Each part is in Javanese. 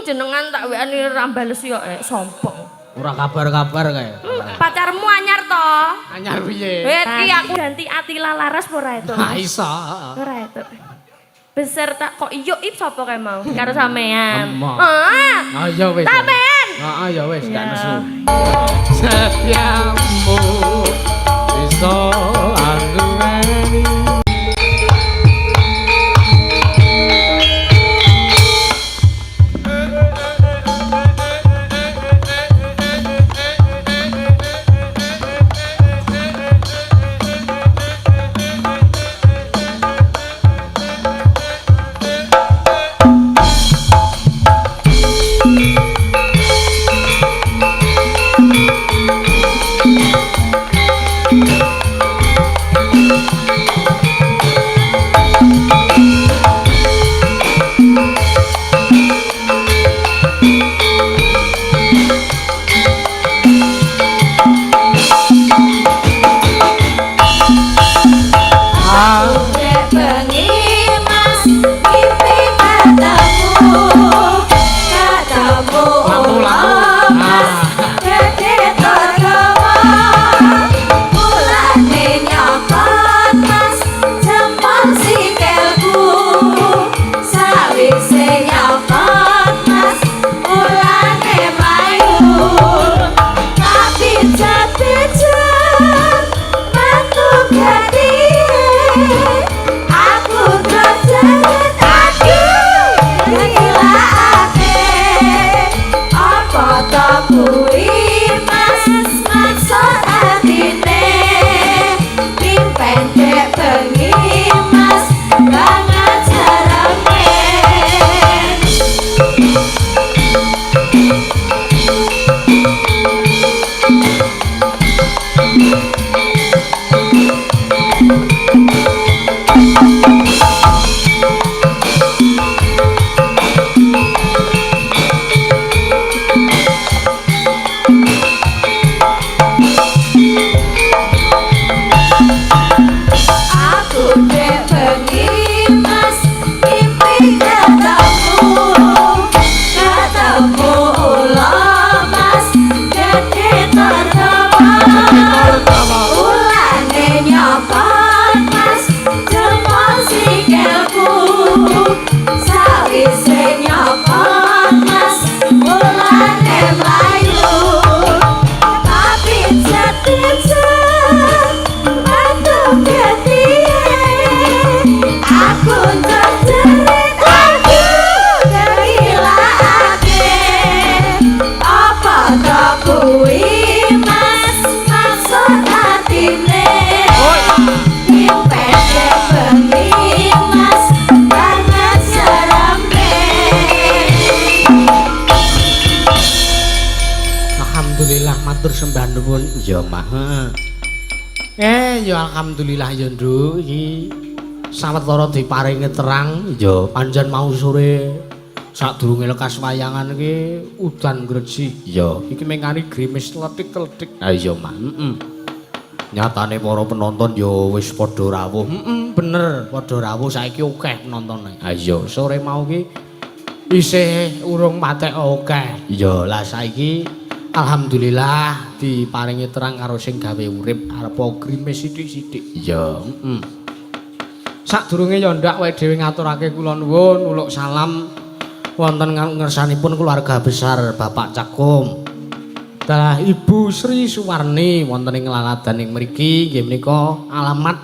Jenengan tak WA-ni ra bales yo sombong. Ora kabar-kabar kae. Pacarmu anyar to? Anyar piye? Iki aku ganti Atila Laras ora itu. Ha iso. Ora itu. Beserta kok iyo sapa kae mau karo sampean. Ah ya wis. Sampean. Heeh ya wis gak nesu. Setiamu iso anduweni. Ya Mak. Ya alhamdulillah ya Nduk iki sawetara diparingi terang ya pancen mau sore sadurunge lekas wayangan iki udan gresik ya iki mengani grimis letik-letik. Ha iya Mak. Nyatane para penonton ya wis padha rawuh. Bener padha rawuh saiki akeh penontone. Ha iya sore mau iki isih urung matek akeh. Ya lah saiki alhamdulillah diparingi terang karo sing gawe urip arep grimis sithik-sithik. Ya, Sadurunge ya ndak wae dhewe ngaturake kula nuwun uluk salam wonten ngersanipun keluarga besar Bapak Cakum. Dalah Ibu Sri Suwarni wonten ing laladaning mriki nggih menika alamat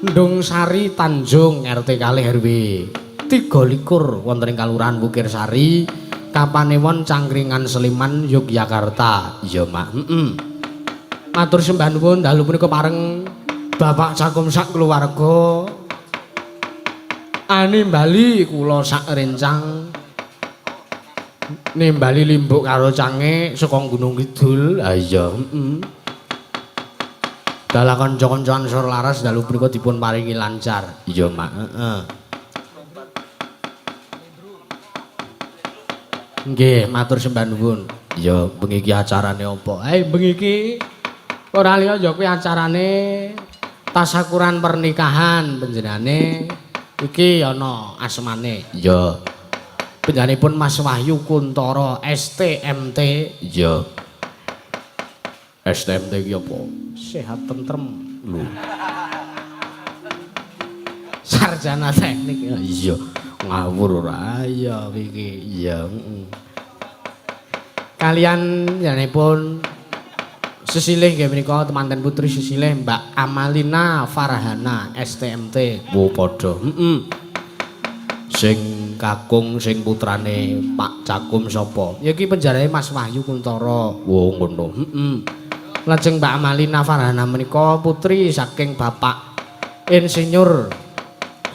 Ndung Sari Tanjung RT kalih RW 23 wonten ing Kalurahan Bukir Sari Kapanewon Cangkringan Sleman Yogyakarta. Ya Mak. Matur sembah nuwun dalu punika pareng Bapak Cakum sak keluarga animbali kula sak rencang nimbali limbuk karo cange saka Gunung Kidul. Ha iya. Dalah kanca-kancan Sor Laras dalu punika dipun paringi lancar. Ya Mak. Nggih, matur sembah nuwun. Ya, bengi iki acarane apa? Bengi iki ora liya ya kuwi acarane tasakuran pernikahan panjenengane. Iki ana asmane. Ya. Panjenenganipun Mas Wahyu Kuntoro STMT. Iya. STMT ki apa? Sehat tentrem lho. Sarjana teknik. Iya. Ngawur ora ya iki. Iya, Kalian panjenenganipun sesilih nggih menika temanten putri sesilih Mbak Amalina Farhana STMT. Wo padha. Sing kakung sing putrane Pak Cakum sapa? Ya iki penjarane Mas Wahyu Kuntoro. Wo ngono. Lajeng Mbak Amalina Farhana menika putri saking Bapak Insinyur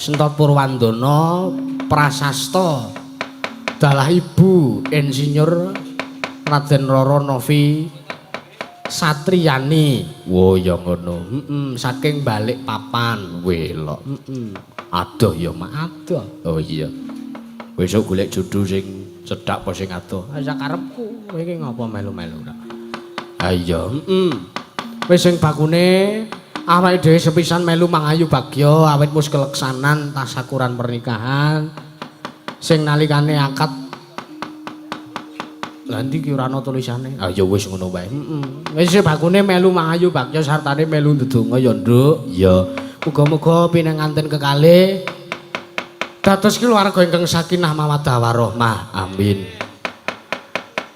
Sentot Purwandono Prasasta dalah Ibu Insinyur Raden Roro Novi Satriani. Wo ya ngono. Saking Balikpapan. Welok. Adoh ya Mak, adoh. Oh iya. Besok golek jodoh sing cedhak apa sing adoh. Sak karepku. Kowe iki ngapa melu-melu ra? Ha iya, Wis sing bakune awake dhewe sepisan melu mangayu bagya awit mus keleksanan tasakuran pernikahan. Sing nalikane akad lha ndi ki ora ana tulisane. Ah ya wis ngono wae. Wis bakune melu mangayu bagya sartane melu ndedonga ya, Nduk. Ya. Muga-muga pinanganten kekalih dados keluarga ingkang sakinah mawaddah warahmah. Amin.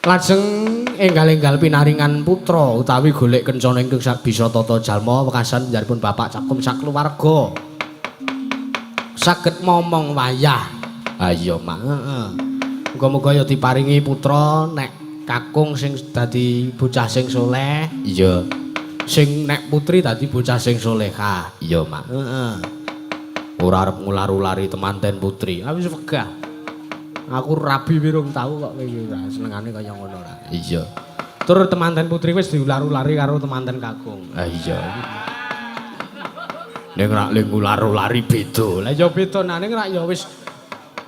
Lajeng enggal-enggal pinaringan putra utawi golek kencana ingkang bisa tata jalma wekasan panjenenganipun Bapak Cakum sakeluwarga saged momong wayah. Ayo Mak. Muga-muga ya diparingi putra nek kakung sing dadi bocah sing saleh. Iya. Sing nek putri dadi bocah sing salehah. Iya Mak. Ora arep ngular-ulari temanten putri. Wis wegah. Aku rabi wirung tau kok kowe iki senengane kaya ngono ra. Iya. Tur temanten putri wis diular-ulari karo temanten kakung. Ah iya. Ning rak ling ular-ulari beda. Lah ya beda ning rak ya wis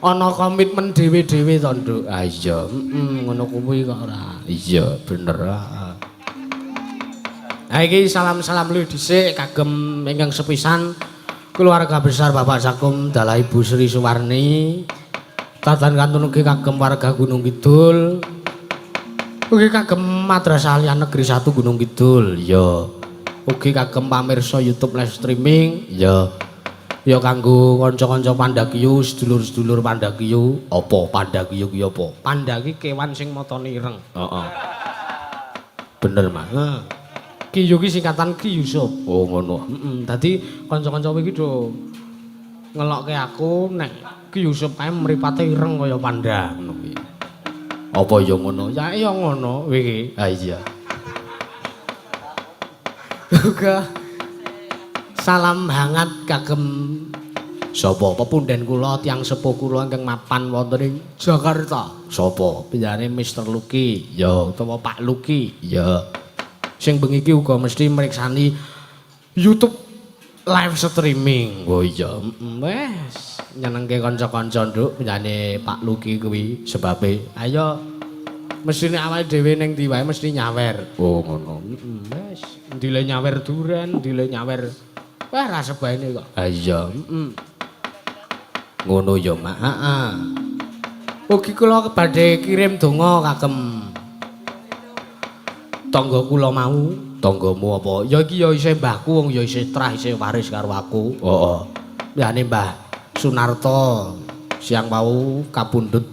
ana komitmen dhewe-dhewe to, Nduk. Ah iya, ngono kuwi kok ora. Iya, bener. Ha iki salam-salam luwih dhisik kagem ingkang sepisan keluarga besar Bapak Cakum dalah Ibu Sri Suwarni. Tatan kantun ugi kagem warga Gunung Kidul. Ugi kagem Madrasah Aliyah Negeri 1 Gunung Kidul. Ya. Ugi kagem pamirsa YouTube live streaming. Ya. Ya kanggo kanca-kanca Pandhagiyo, sedulur-sedulur Pandhagiyo. Apa Pandhagiyo ki apa? Panda ki kewan sing matane ireng. Heeh. Bener, Mas. Ki yo ki singkatan Ki Yusuf. Oh, ngono. Dadi kanca-kanca iki do ngelokke aku nek Ki Yusuf kae mripate ireng kaya panda ngono kuwi. Apa ya ngono? Ya iya ngono iki. Ha iya. Uga salam hangat kagem sapa pepundhen kula tiyang sepuh kula ingkang mapan wonten ing Jakarta. Sapa? Panjenengane Mr. Luki, ya utawa Pak Luki, ya. Sing bengi iki uga mesti mriksani YouTube live streaming. Oh iya, wes nyenengke kanca-kanca Nduk penyanyi Pak Luki kuwi sebabe. Ayo mestine awake dhewe ning ndi wae mesti nyawer. Oh ngono. Wes ndile nyawer duren, ndile nyawer wah ra sebaene kok. Ha iya, ngono ya, Mak. Heeh. Ugi kula badhe kirim donga kagem tangga kula mau. Tanggamu apa? Ya iki ya isih mbahku wong ya isih trah isih waris karo aku. Heeh. Liyane Mbah Sunarto siang wau kapundhut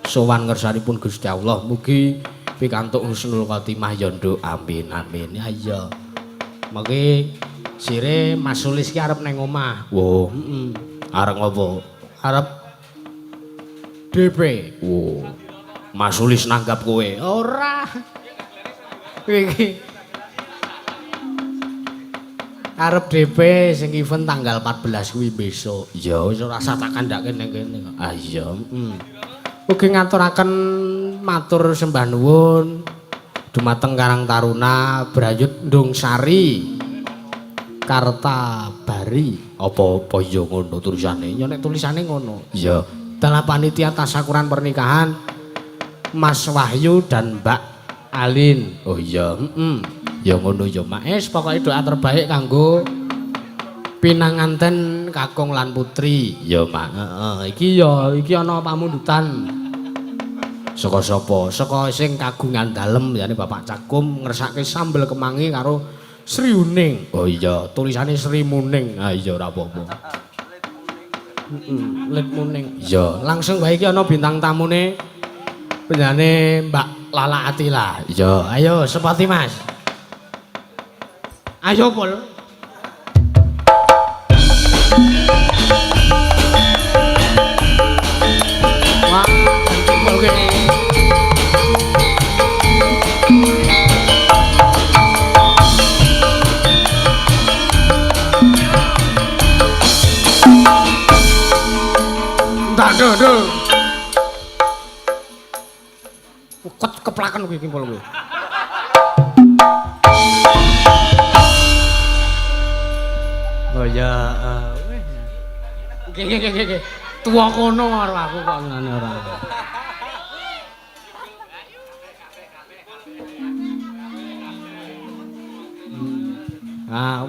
sowan ngersanipun Gusti Allah. Mugi pikantuk husnul khotimah ya, Nduk. Amin amin. Ya iya. Mengki sire Mas Sulis ki arep nang omah. Wo, arep apa? Arep DP. Wo. Mas Sulis nanggap kowe. Ora. Iki arep DP sing event tanggal 14 kuwi besok. Ya wis ora usah tak kandhake ning kene kok. Ah iya, Ugi ngaturaken matur sembah nuwun dumateng Karang Taruna Brayut Ndung Sari Kartabari. Apa ya ngono tulisane? Ya nek tulisane ngono. Iya. Dalam panitia tasakuran pernikahan Mas Wahyu dan Mbak Alin. Oh iya, ya ngono ya Mak. Pokoke doa terbaik kanggo pinanganten kakung lan putri. Ya Mak. Heeh. Iki ana pamundutan Saka sapa? Saka sing kagungan dalem yane Bapak Cakum ngersake sambel kemangi karo Sri Uning. Oh iya, tulisane Sri Muning. Ah iya ora apa-apa. Let Muning. Iya, langsung bae iki ana bintang tamune penyanyi Mbak Lala Atila. Iya, ayo sepati Mas. Ayo Pol. Wah, Pol kene. Aduh. Keplakan kuwi iki Pol kuwi. Oh ya, Oke. Tua kono karo aku kok ngene ora.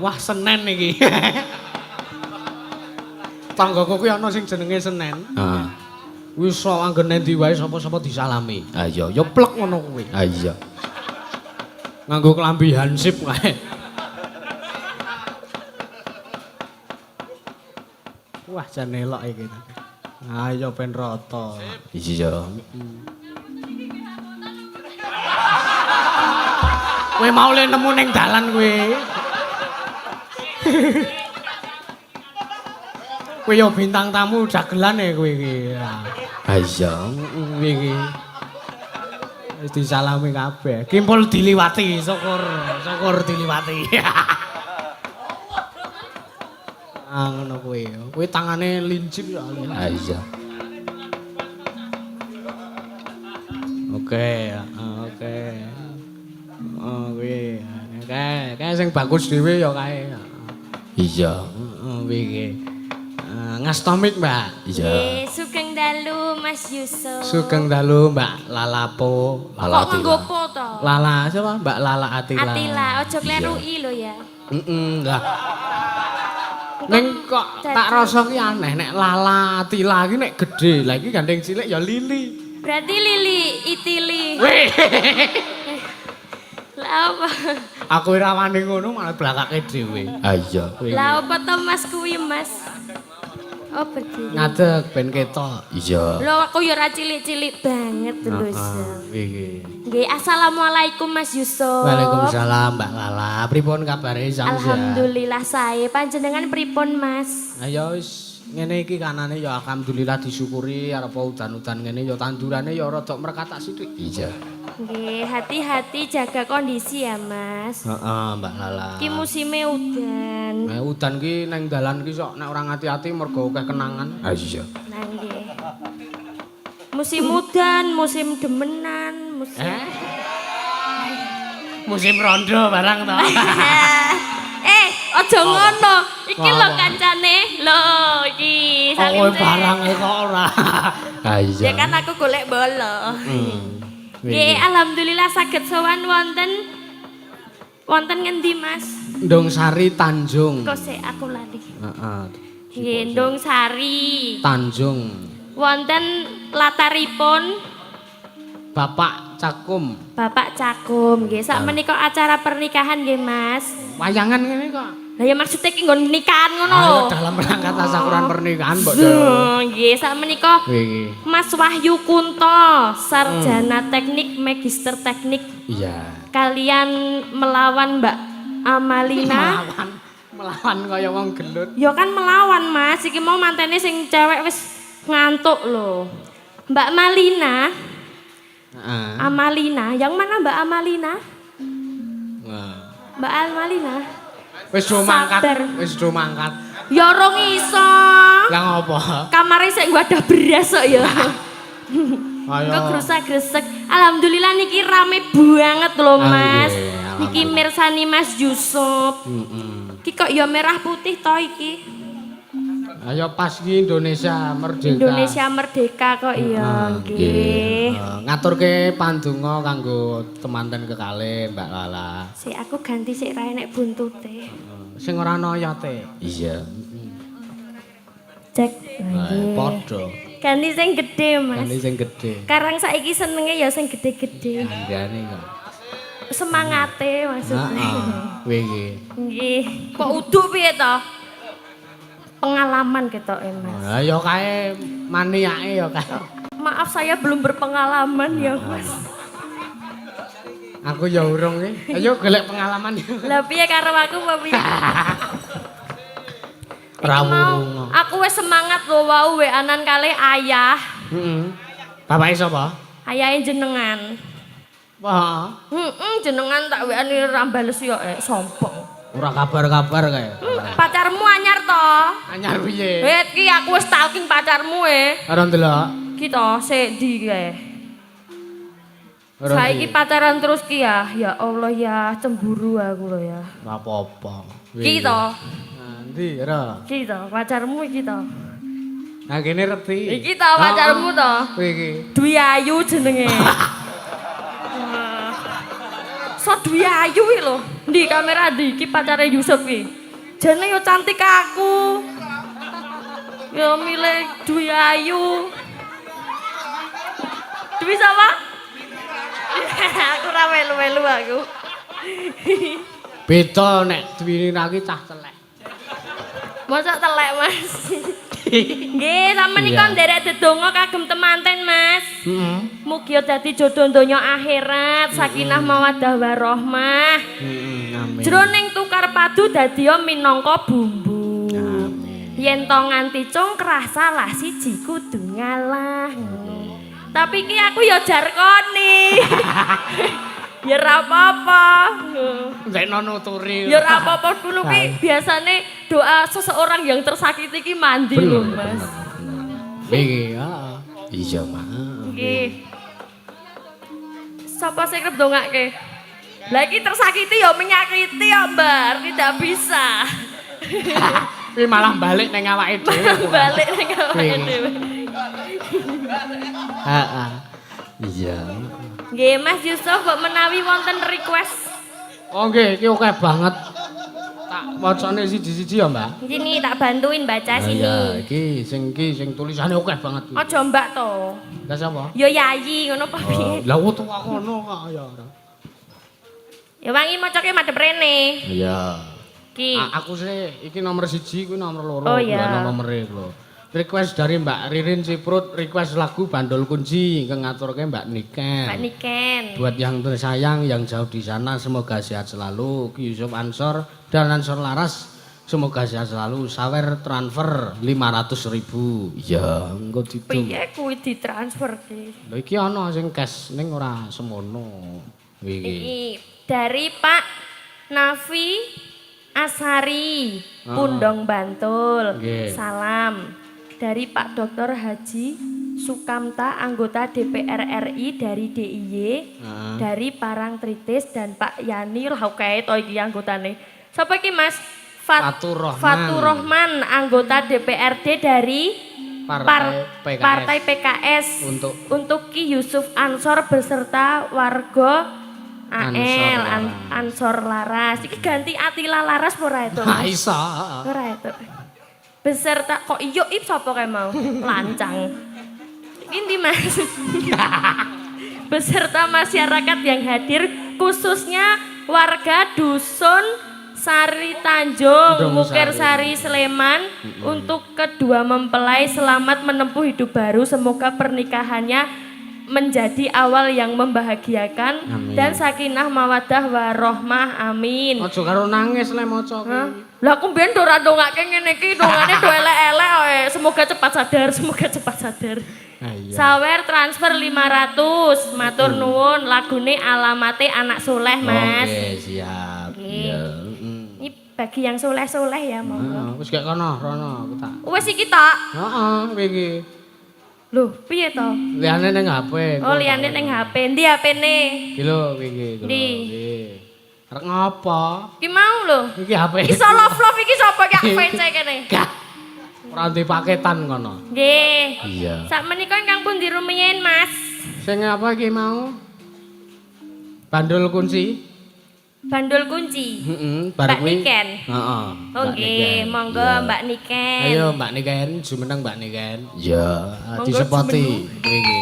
Wah Senen iki. Tanggaku kuwi ana sing jenenge Senen. Heeh. Wis iso anggene ndi wae sapa-sapa disalami. Ha iya, ya plek ngono kuwi. Ha iya. Nganggo klambi hansip kae. Wah, jan elok iki. Ayo ben rata. Iya. Kowe mau le nemu ning dalan kowe. Kowe yo bintang tamu dagelan kowe iki. Ha iya, iki. Wis disalami kabeh. Kimpul diliwati, syukur diliwati. Ngono kuwi. Kuwi tangane lincip ya. Ha iya. Oke. Kuwi. Kae sing bagus dhewe ya kae. Iya, iki. Ngastomik, Mbak. Iya. Sugeng dalu Mas Yusuf. Sugeng dalu Mbak Lalapo. Lala Atila. Kok nggopo to? Lala siapa? Mbak Lala Atila. Atila, ojo kleruki lho ya. Lah. Ning kok tak rasa ki aneh nek Lala Atila iki nek gedhe. Lah iki gandeng cilik ya Lili. Berarti Lili Itili. Weh. Lah apa? Aku ora wani ngono malah blakake dhewe. Ha iya. Lah apa to Mas kuwi Mas? Oh berdiri. Ngadeg ben ketok. Iya. Lho aku ya ora cilik-cilik banget lho. Iki. Nggih, assalamualaikum Mas Yusuf. Waalaikumsalam Mbak Lala. Pripun kabare sampeyan? Alhamdulillah sae. Panjenengan pripun Mas? Ayo wis ngene iki kanane ya alhamdulillah disyukuri arep udan-udan ngene ya tandurane ya rada merkatak sithik. Iya. Nggih, hati-hati jaga kondisi ya Mas. Heeh, Mbak Lala. Ki musime udan. Udan ki nang dalan ki sok nek ora ngati-ati mergo akeh kenangan. Ha iya. Nah nggih. Musim udan, musim demenan, musim Musim rondo barang to. Aja ngono. Iki lho kancane. Lho, iki saling. Oh, barang kok ora. Ha iya. Ya kan aku golek bolo. Nggih, alhamdulillah saged sowan wonten ngendi, Mas? Ndung Sari Tanjung. Kok sik aku lali. Heeh. Nggih, Ndung Sari. Tanjung. Wonten lataripun Bapak Cakum. Bapak Cakum, nggih. Sakmenika acara pernikahan nggih, Mas. Wayangan ngene kok. Lah ya maksudnya ki nggon nikahan ngono lho. Ayo dalam rangka tasyakuran pernikahan, Mbok. Nggih, sakmenika Mas Wahyu Kunto, sarjana teknik, magister teknik. Iya. Kalian melawan Mbak Amalina. Melawan kaya wong gelut. Ya kan melawan, Mas. Iki mau mantene sing cewek wis ngantuk lho. Mbak Malina. Amalina, yang mana Mbak Amalina? Mbak Amalina. Wis do mangkat. Ya ora iso. Lah ngopo? Kamare sik wadah beras kok ya. Ayo. Kok gresek-gresek. Alhamdulillah niki rame banget lho, Mas. Niki mirsani Mas Yusuf. Iki kok ya merah putih to iki. Ayo pas iki Indonesia Merdeka. Indonesia Merdeka kok iya nggih. Ngaturke pandonga kanggo temanten kekalih Mbak Lala. Sik aku ganti sik ra enek buntute. Sing ora ana oyote. Iya. Cek. Padha. Ganti sing gede, Mas. Ganti sing gede. Karang saiki senenge ya sing gede-gede. Andane kok. Semangate maksudnya. Heeh. Kowe iki. Nggih. Kok udu piye to? Pengalaman ketoke, Mas. Lah ya kae maniake ya kae. Maaf saya belum berpengalaman ya, Mas. Aku ya urung iki. Ayo golek pengalaman. Lah piye karo aku apa piye? Rawuh. Aku wis semangat lho wau weanan kalih ayah. Heeh. Bapake sapa? Ayahe jenengan. Wah, Jenengan tak weani ra bales yo sombong. ora kabar-kabar kae. Pacarmu anyar to? Anyar piye? Wit ki aku wis stalking pacarmu Ora ndelok. Ki to sik di kae. Ora Saiki piye? pacaran terus ki ya. Ya Allah ya cemburu aku lho ya. Ora apa-apa. Ki to. Ndi ora? Ki to pacarmu iki to. Nah kene reti. Iki to pacarmu to. Kowe iki. Dwi Ayu jenenge. So Dwi Ayu iki lho. Ndi kamera ndi iki pacare Yusuf iki. Jane yo cantik aku. Yo milih Dwi Ayu. Dwi sama? Aku ra melu-melu aku. Beda nek Dwini lagi cah telek. Mosok telek, Mas. Nggih, sampeyan nika nderek dedonga kagem temanten, Mas. Heeh. Mugi dadi jodoh donya akhirat, sakinah mawaddah warahmah. Amin. Jroning tukar padu dadi minangka bumbu. Amin. Yen to nganti congkrah salah siji kudu ngalah. Tapi ki aku ya jarkoni. Ya ora apa-apa. Ndekno nuturi. Ya ora apa-apa kuwi ki biasane doa seseorang yang tersakiti ki mandi lho, Mas. Iki, heeh. Iya, Mas. Nggih. Sapa sing arep ndongake? Lah iki tersakiti ya menyakiti ya, Mbar, tidak bisa. Kuwi malah balik ning awake dhewe. Balik ning awake dhewe. Heeh. Iya. Nggih, Mas Yusuf kok menawi wonten request. Oh nggih, iki akeh banget. Tak wacane siji-siji ya, Mbak. Sini tak bantuin baca sini. Iya, iki sing tulisane akeh banget. Aja Mbak to. Lah sapa? Ya Yayi ngono apa piye? Lah wong tuwa kono kok ya ora. Ya wangi macake madhep rene. Iya. Ki. Aku sih iki nomor 1 kuwi nomor 2. Oh, iya. Nomere lho. Request dari Mbak Ririn Ciprut, request lagu Bandol Kunci ingkang ngaturke Mbak Niken. Mbak Niken. Buat yang tersayang yang jauh di sana semoga sehat selalu. Ki Yusuf Ansor dan Ansor Laras semoga sehat selalu. Sawer transfer 500.000. Ya, engko ditu. Piye kuwi ditransfer ki? Lha iki ana sing cash ning ora semono. Iki. Iki dari Pak Nafi Asari, Pundong Bantul. Nggih. Salam. Dari Pak Dr. Haji Sukamta, anggota DPR RI dari DIY, dari Parangtritis dan Pak Yani, lah kae to iki anggotane. Sapa iki Mas? Fatur Rahman. Fatur Rahman, anggota DPRD dari PKS. Partai PKS. Untuk Ki Yusuf Ansor beserta warga Ansor Laras. Iki ganti Atila Laras ora itu? Ha iso. Ora itu. Beserta kok iyo sapa kae mau? Lancang. Ini Mas. Beserta masyarakat yang hadir khususnya warga dusun Sari Tanjung, Mukir Sari Sleman untuk kedua mempelai selamat menempuh hidup baru. Semoga pernikahannya menjadi awal yang membahagiakan. Amin. Dan sakinah mawaddah warahmah. Amin. Aja karo nangis le maca kuwi. Lah aku mbiyen do ora ndongake ngene iki, dongane do elek-elek oe. Semoga cepat sadar, semoga cepat sadar. Iya. Sawer transfer 500. Matur nuwun, lagune alamate anak soleh, Mas. Oke, siap. Iya, Ini bagi yang soleh-soleh ya, monggo. Wis gak kono, rono aku tak. Wis iki tok. Heeh, iki. Loh, piye to? Liyane ning HP. Oh, liyane ning HP. Ndi HP-ne? Iki lho, iki. Ndi? Arek ngopo? Iki mau lho. Iki HP. Iso love iki sapa ki VC kene? Gak. Ora di paketan kono. Nggih. Iya. Sak menika ingkang pundi rumiyin, Mas? Sing apa iki mau? Bandul kunci. Bandul kunci. Bareng Mbak kuwi. Niken. Heeh. Oke, monggo Iya. Mbak Niken. Ayo Mbak Niken, jumeneng Mbak Niken. Ya, Monggo disepoti iki.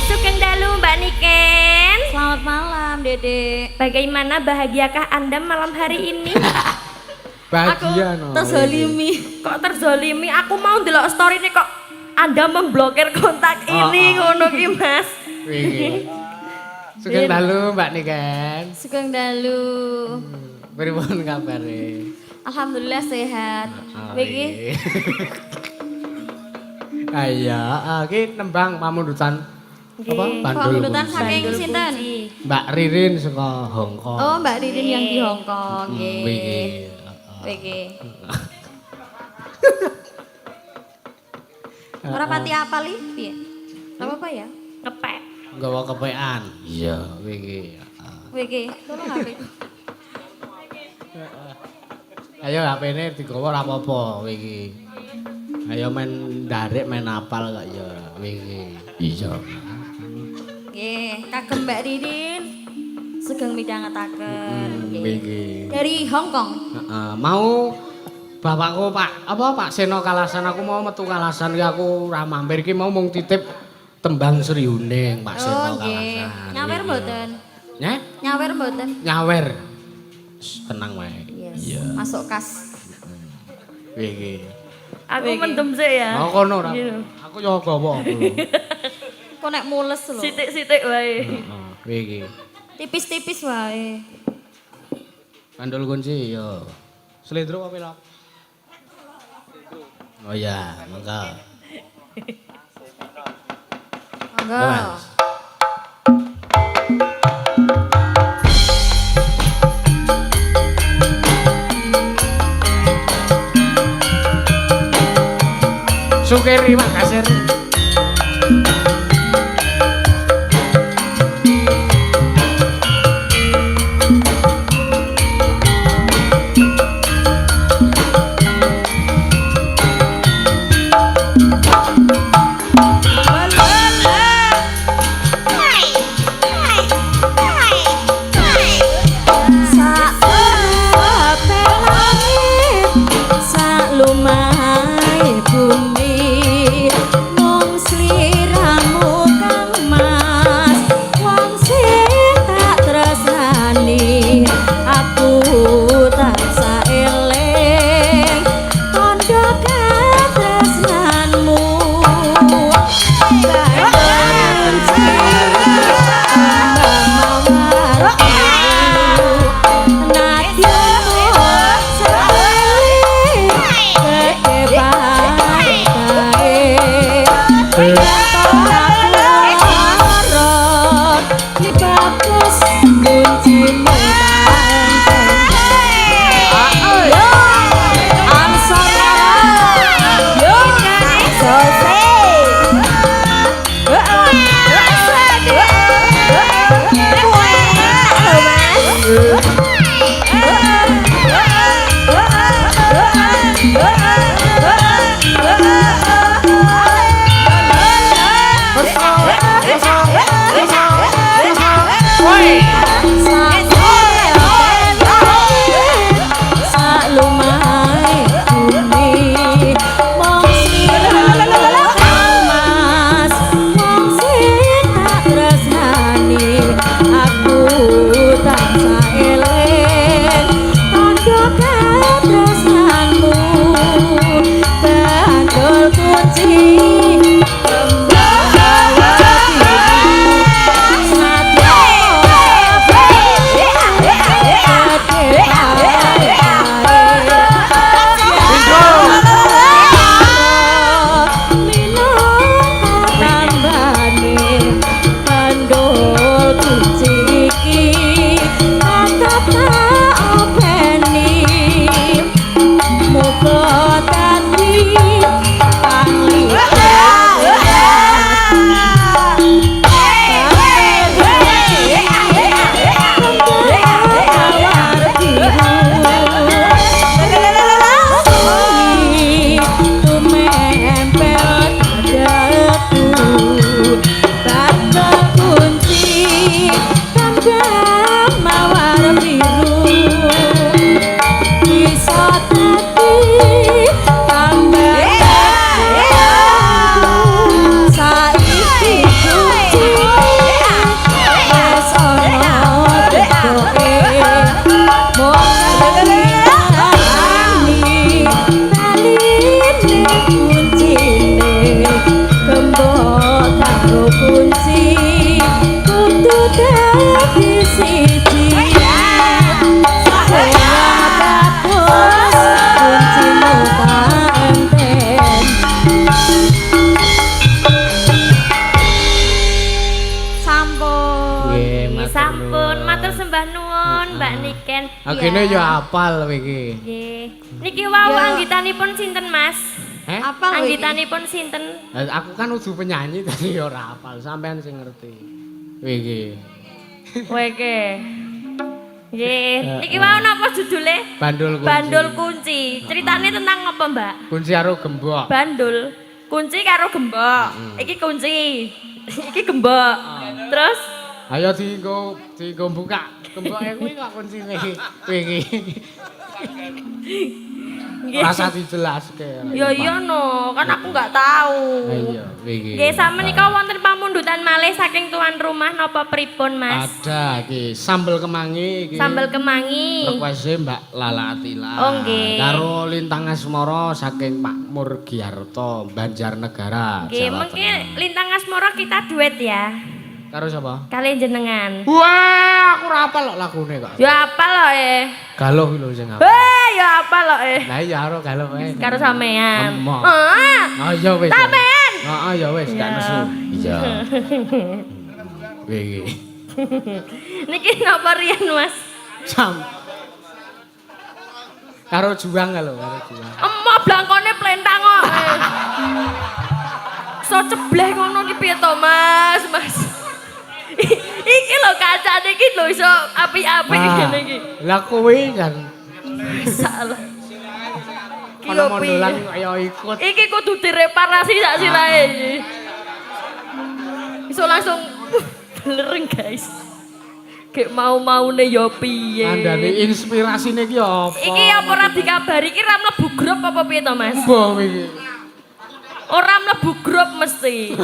Sugeng dalu Mbak Niken. Selamat malam, Dede. Bagaimana bahagiakah Anda malam hari ini? Bahagia no. Terzolimi. Kok terzolimi? Aku mau ndelok story ini kok Anda memblokir kontak ini ngono ki Mas. Iki. Sugeng dalu Mbak Niken. Sugeng dalu. Pripun kabare? Alhamdulillah sehat. Niki Ayo, iki nembang pamundutan apa? Bandul. pamundutan saking Bandul sinten? kunci. Mbak Ririn saka Hongkong. Oh, Mbak Ririn yang di Hong Kong. Iki. Nggih. Niki. Ora pati apal iki piye? Apa apa ya? Kepek. Nggawa kepean. Iya, iki. Niki, tolong HP. Ayo HP-ne digawa ora apa-apa iki. Ayo main ndarek main apal kok ya iki. Iya. Nggih, kagem Mbak Ririn. Sugeng midhangetaken. Iki. Dari Hong Kong. Heeh, mau bapakku Pak Seno Kalasan aku mau metu Kalasan iki aku ora mampir iki mau mung titip tembang Sri Huning Pak Seno Oh, nggih. Kalasan. Nyawer mboten? Nyeh? Nyawer mboten? Nyawer. Tenang wae. Yes. Masuk kas. Iki. Aku mendem sik ya. Mau kono ora? Gitu. Aku yo gawa aku. Kok nek mules lho. Sitik-sitik wae. Heeh, iki. Tipis-tipis wae. Bandul kunci yo. Slendro apa pelok? Oh ya, mangga. Monggo. Mas. Sukiri makasir. Aku tak saeleng Mbak Niken. Agene ya apal iki. Nggih. Niki wau Ya. anggitanipun sinten, Mas? Apa lho iki? Anggitanipun sinten? Aku kan udu penyanyi tadi ya ora apal, sampean sing ngerti. Iki. Weke. Nggih. Niki wau napa judule? Bandul kunci. Bandul kunci. Ceritane tentang apa, Mbak? Kunci karo gembok. Bandul. Kunci karo gembok. Iki kunci. Iki gembok. Terus Ayo dienggo buka. Gemboke kuwi kok kuncine wingi. nggih. Rasa dijelaske. Ya iya no, kan aku nggak tahu. Iya, wingi. Nggih, samenika wonten pamundutan malih saking tuan rumah napa pripun, Mas? Ada iki sambel kemangi iki. Sambal kemangi. Request Mbak Lala Atila. Oh, nggih. Karo Lintang Asmara saking Pak Murgiarto, Banjarnegara, Nggih, Jawa mungkin Tengah. Lintang Asmara kita duet ya. Karo sapa? Kalian jenengan. Wah, aku ora apal kok lagune kok. Ya apa lo Galuh lho sing apal. ya apa lo Lah iya karo galuh wae. Karo sampean. Emoh. Ah, Oh iya wis. sampean. Heeh ya wis, gak Ya. nesu. Iya. Wingi. Niki napa riyen, Mas? Sam. Karo juang lho, karo juang. Emoh blangkone plentang kok. So cebleh ngono ki piye to, Mas? Mas. Iki lho kacane iki lho iso apik-apik ngene iki. Lah kuwi kan Salah. Ki ana yo piye? mondolan kaya ikut. Iki kudu direparasi sak sirahe iki. Iso langsung belereng, guys. Gek mau-maune yo piye? Andane inspirasine ki apa? Iki apa ora dikabari iki ra mlebu grup apa piye to, Mas? Mbah iki. Ora mlebu grup mesti.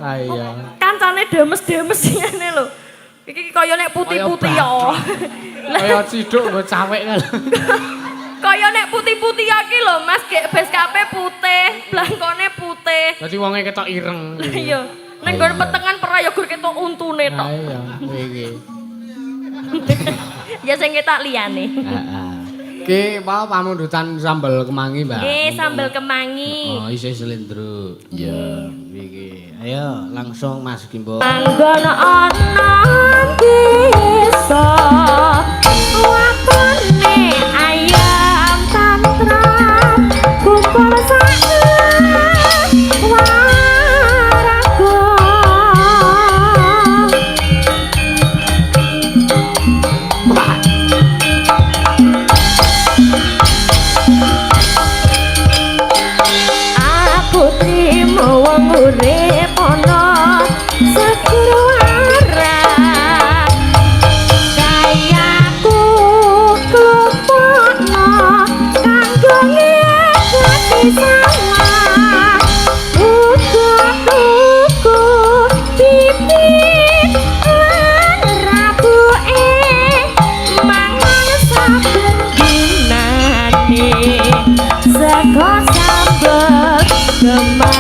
Ah iya. Kancane demes-demes ngene lho. Iki kaya nek putih-putih ya. Kaya ciduk nggo cawek kan. Kaya nek putih-putih ya ki lho, Mas, gek beskape putih, blangkone putih. Dadi wonge ketok ireng. Iya. Nek nggon petengan prayogur ketok untune Ah tok. iya, iki. Ya sing ketok liyane. Heeh. Ki apa pamundutan sambel kemangi, Mbak? Nggih, sambel kemangi. Oh, isih slendro. Iya, iki. Ayo langsung Mas Kimbo. Anggon ana desa wakone ayam tantram kumpul sak waraga. Aku trimo wong urip ana segara kayaku klupukno kanggo ngekati sama tuku bibit lan rabuke mangan saben dinane sego sambel kemangi.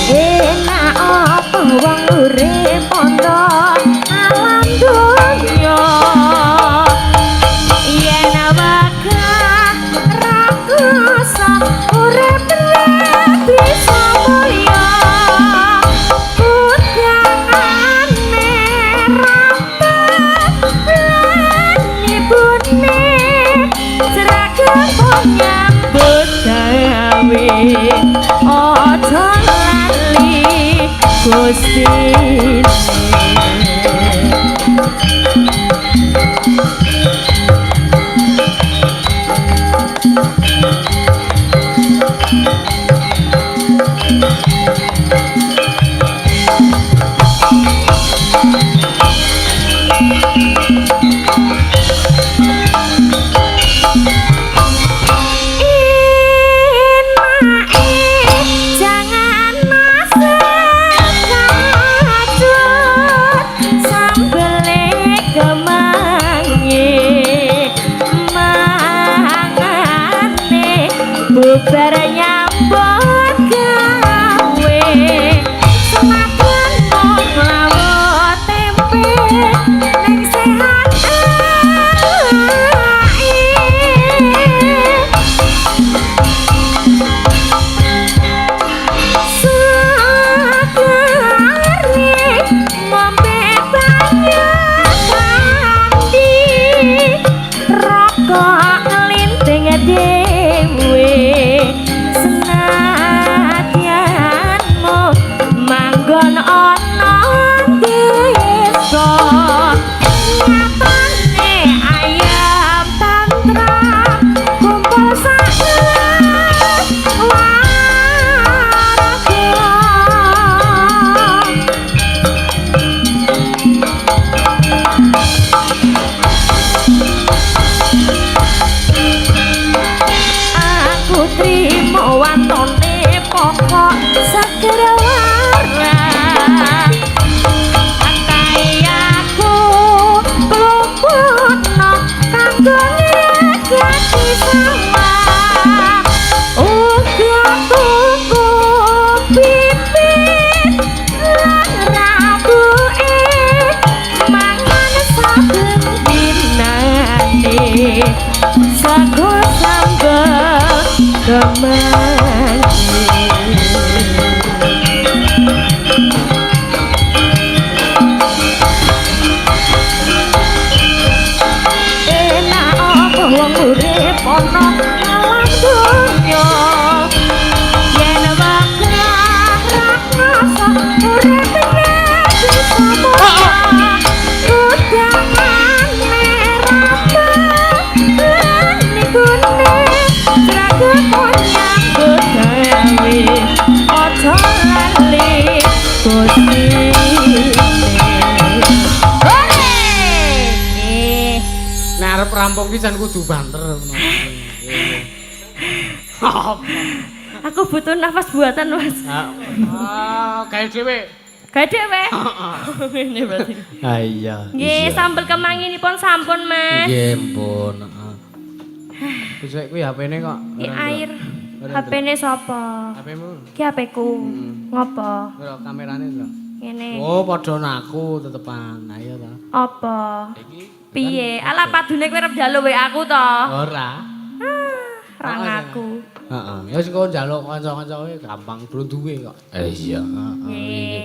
Enak apa wong urip ana alam donya yen wakah rakusa urip bisa mulya udangane rapat lan ibune seragam nyambut gawe aja lali Gusti. Jangan masuk kacut sambele kemangi mangane bubar nyambut gawe senajan mung lawet tempe ning sehat Sakrawara akayaku keluputno kanggo nyegati sama uga tuku pipit lan rabuke mangan saben dinane sago sambel kemangi enak apa wong urip ana alam donya yen wakrah rasa urip nek sama udangan merah lan nikune ragu nyambut gawe aja lali Gusti Nek arep rampung ki jan kudu banter. aku butuh nafas buatan mas Kayak dhewe. gak dhewe ini berarti Ah iya. nggih sambel kemangi nipun sampun mas Nggih, ampun. Wis kuwi HP-ne kok. iki air HP-ne sapa HP-mu. iki HP-ku ngopo Lho kamerane lho. ngene Oh, padha naku tetepan. Ayo ta. apa Iki piye ala padune kowe arep njaluk WA aku to ora. ra ngaku Heeh. Ya wis kok njaluk kanca-kanca kowe gampang duwe kok. Iya, nggih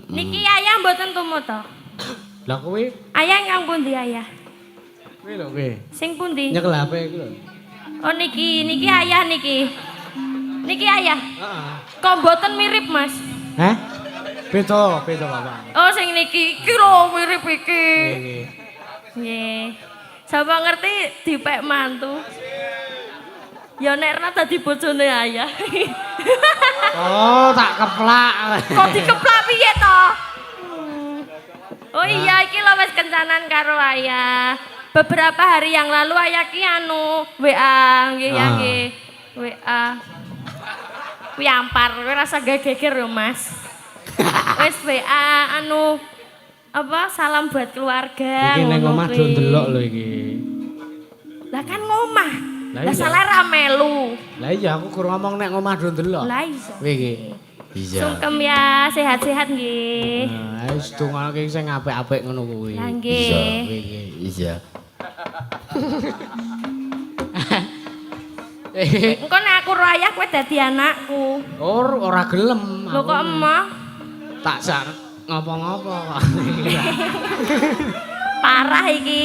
niki ayah mboten tumu to Lah kowe ayah yang pundi ayah kowe lho kowe. sing pundi Nyekel HP iki lho. oh niki ayah niki ayah Heeh. kok mboten mirip mas Hah? Beda Bapak. oh sing niki iki lho mirip iki Iki. nggih sapa ngerti dipek mantu ya nek ra dadi bojone ayah Oh, tak keplak. kok dikeplak piye to oh iya iki lho wis kencanan karo ayah beberapa hari yang lalu ayah ki anu WA nggih ya nggih WA kuwi ampar kowe rasa geger yo Mas wis WA anu apa salam buat keluarga Iki ning omah do ndelok lho iki. lah kan ngomah Lah lah iya. salah ra melu Lah iya aku kurang ngomong nek omah do ndelok. lah iso Kowe iki. Iya. sungkem ya sehat-sehat nggih Nah, wis dongake sing apik-apik ngono kuwi. lah nggih Kowe iki. Iya. engko nek aku ro ayah kowe dadi anakku Ora gelem. lho kok emoh Tak sak ngopo-ngopo kok. parah iki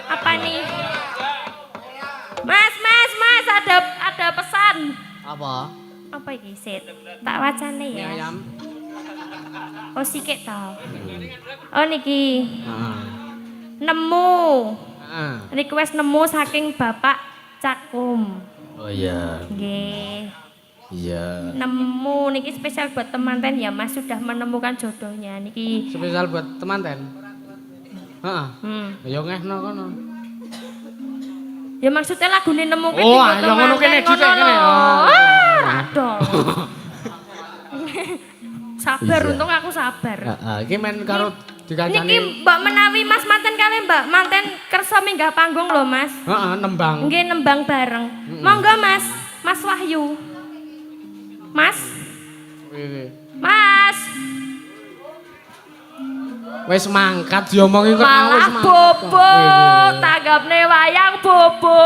apa nih Mas ada pesan Apa? apa iki sit tak wacane Mie ya ayam. oh sikik to oh niki Heeh. nemu Heeh. niki wis nemu saking Bapak Cakum Oh iya. nggih Iya. nemu niki spesial buat temanten ya Mas sudah menemukan jodohnya niki Spesial buat temanten. Heeh. Ya ngehno kono. ya maksudnya lagune nemu ki Oh, buat ya ngono kene temanten, dhisik kene. ngono lho. Oh. Aduh. Sabar Iya. untung aku sabar Heeh, iki men karo niki dikancani. Mbak menawi Mas manten kali Mbak manten kersa minggah panggung lho Mas Heeh, nembang. nggih nembang bareng monggo Mas Mas Wahyu Mas Iki. Mas Wis mangkat diomongi kok mau wis malah mangkat. bobo Iki. tanggapne wayang bobo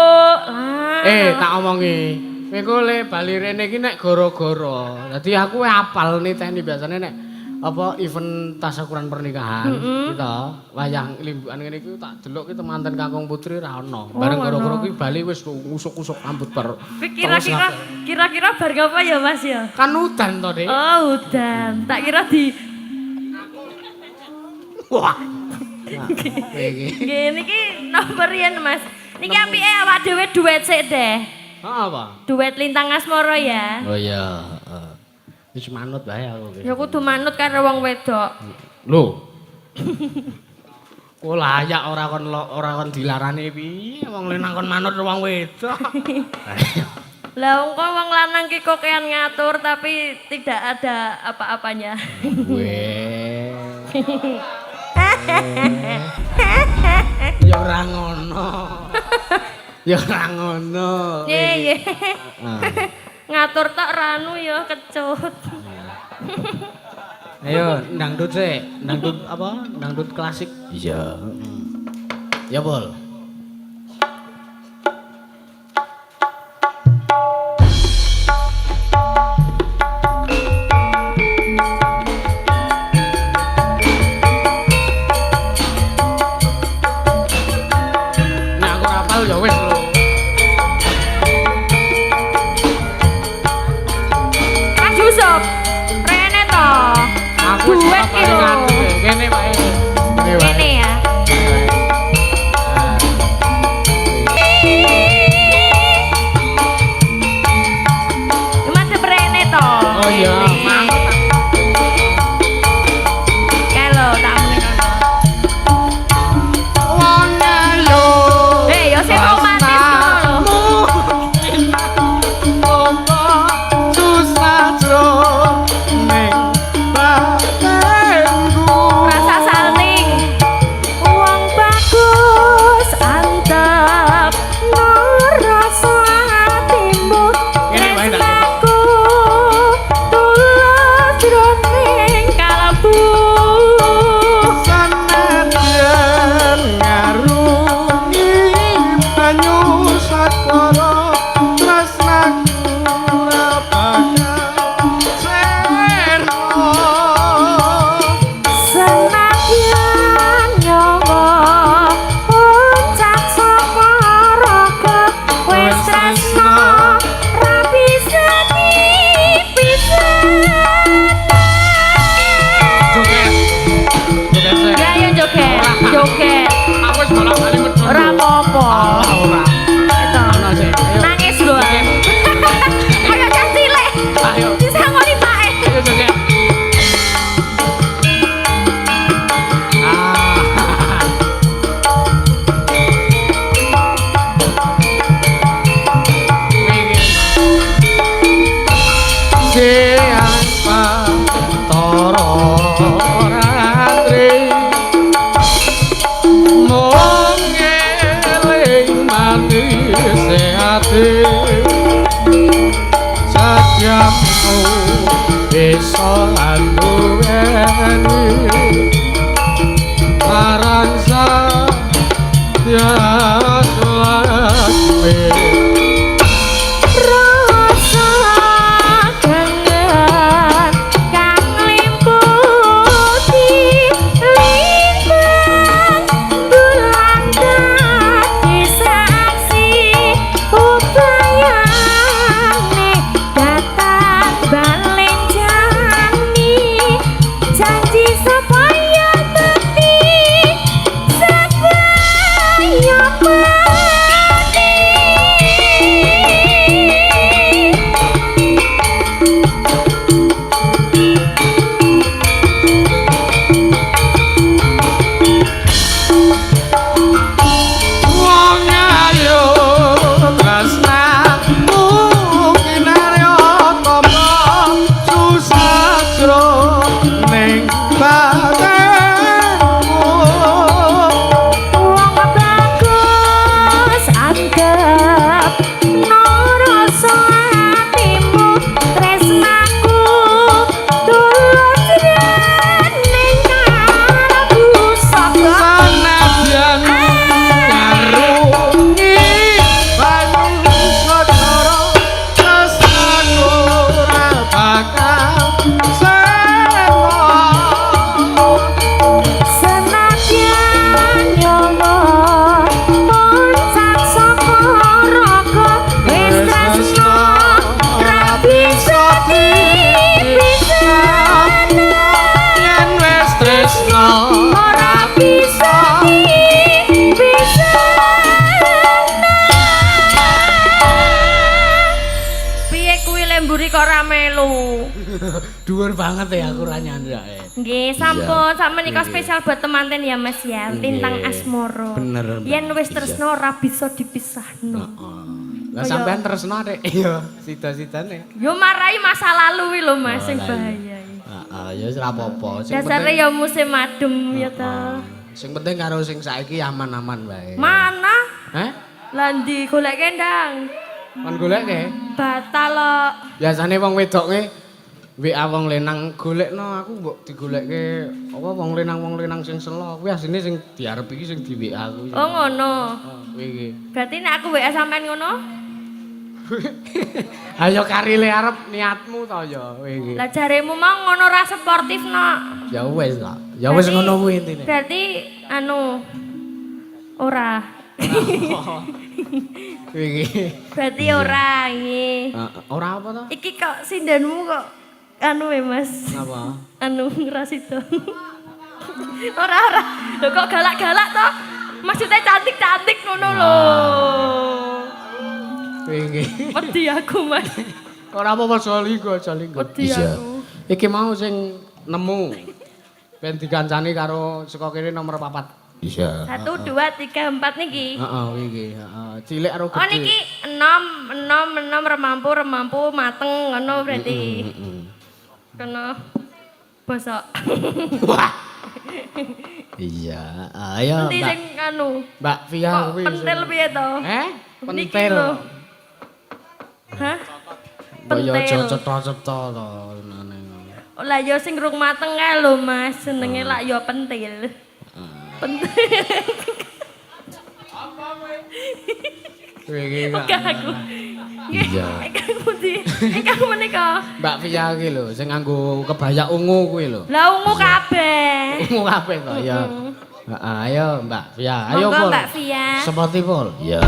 Tak omongi. Kowe ku le bali rene iki nek gara-gara. Dadi aku apal niteni biasane nek apa event tasyakuran pernikahan gitu. Wayang limbukan ngene iki tak delok ki temanten Kakung Putri ra ono. Bareng gara-gara kuwi bali wis ngusuk-usuk rambut bar. kira-kira bar apa ya Mas ya Kan udan to, Dik. oh udan tak kira di Wah. Nah, kowe iki. nggih niki nomor yen Mas niki apike awak dhewe duet sik deh Apa? duet Lintang Asmara ya Oh iya, heeh. Wis manut bae aku ki. ya kudu manut karo wong wedok Lho. Kok layak ora kon dilarani piye wong lenang kon manut wong wedok. Lah engko wong lanang ki kokean ngatur tapi tidak ada apa-apanya. Weh. Ya ora ngono. Ya ora ngono. Ye. Ngatur tok ranu ya kecut. Ayo dangdut sih. Dangdut apa? Dangdut klasik. Iya. Ya, Bol. Ya wis lho. Mas Yusuf, rene to. Aku Duet ki lho. Kene wae. Rene ya. Mas rene to. Oh iya, mantap. Kalau tak meneng. Wong ayo. Ya sing romantis ngono lho. Rasa salting. Wong bagus antep ngrasa atimu. Tresnaku tulus jroning kalbu. Senadyan nyawa uncak saka raga wis tresna ra bisa dipisah. Ya yo joget. Ora apa-apa. Nangis lho. Ayo cah cilik. Ayo. Disangoni pake. Bisa anduweni Maransa Tiaslasmi Rasa kangen kang liputi lintang bulan dadi saksi upayane datang balik jani janji supaya mati supaya mati. Wong ayo tresnamu kinarya tama susah jroning batenmu Wong bagus anggap ngrasa atimu tresnaku tulus jroning kalbu saka sanadyan ngarungi banyu sedara tresnaku ora bakal seno senadyan nyawa muncak saka raga wis tresna ra bisa dipisah. yen wis tresno Ora bisa dipisah. Piye kuwi lemburi kok ora melu? dhuwur banget ya aku ra nyandake. Nggih, sampun. Sak menika spesial buat temanten ya Mas ya. Lintang Nggih. Asmoro. Bener, Mbak. Yen wis Iya. tresno ora bisa dipisahno. Lah sampean tresno Dik. Iya, sida-sidane. Yo marai masa lalu lho Mas sing lah, bahaya. Heeh, ya wis ora apa-apa. Dasare ya musim adem ya ta. Sing penting karo sing saiki aman-aman wae. Mana? Heh? Lah ndi golek kendang? Kon goleke? Batal kok. Biasane wong wedoke WA wong lenang golekno aku mbok digolekke apa wong lenang sing selo. Kuwi asline sing diarep iki sing di WA kuwi. Oh ngono. Kuwi iki. Berarti nek aku WA sampean ngono? Ayo karile arep niatmu to ya kowe iki. Lah jaremu mau ngono ra sportif no. Ya wis lah. Ya wis ngono kuwi intine. Berarti anu ora. Kuwi iki. Berarti ora iki. Ora apa to? Iki kok sindanmu kok anu Mas. Apa? Anu ngrasida. Ora. Lho kok galak-galak to? Maksudnya cantik-cantik ngono lho. Kuwi iki. Wedi aku Mas. Ora apa-apa joli go. Wedi aku. Iki mau sing nemu. Ben dikancani karo saka kene nomor 4. Bisa. 1 2 3 4 niki. Heeh, iki, heeh. Cilik karo gede. Oh niki 6 remampu mateng ngono berarti. Kena bosok. Wah. Iya, ayo Nanti Mbak. sing anu. Mbak Via Kok kuwi. pentil piye to? Niki Pentil. lho. Hah? Kaya Pentil. aja cetha-cetha to nane. Oh lah ya sing rung mateng kae lho Mas, jenenge lak ya pentil. Pentil. Kuwi iki kok. Enggak aku. Iya. Ikan putih. Ikan menika. Mbak Via iki lho sing nganggo kebaya ungu kuwi lho. Lah ungu kabeh. Ungu kabeh to ya. Heeh, ayo Mbak Via. Ayo Monggo Pol. Mbak Via. Seperti Pol. Ya.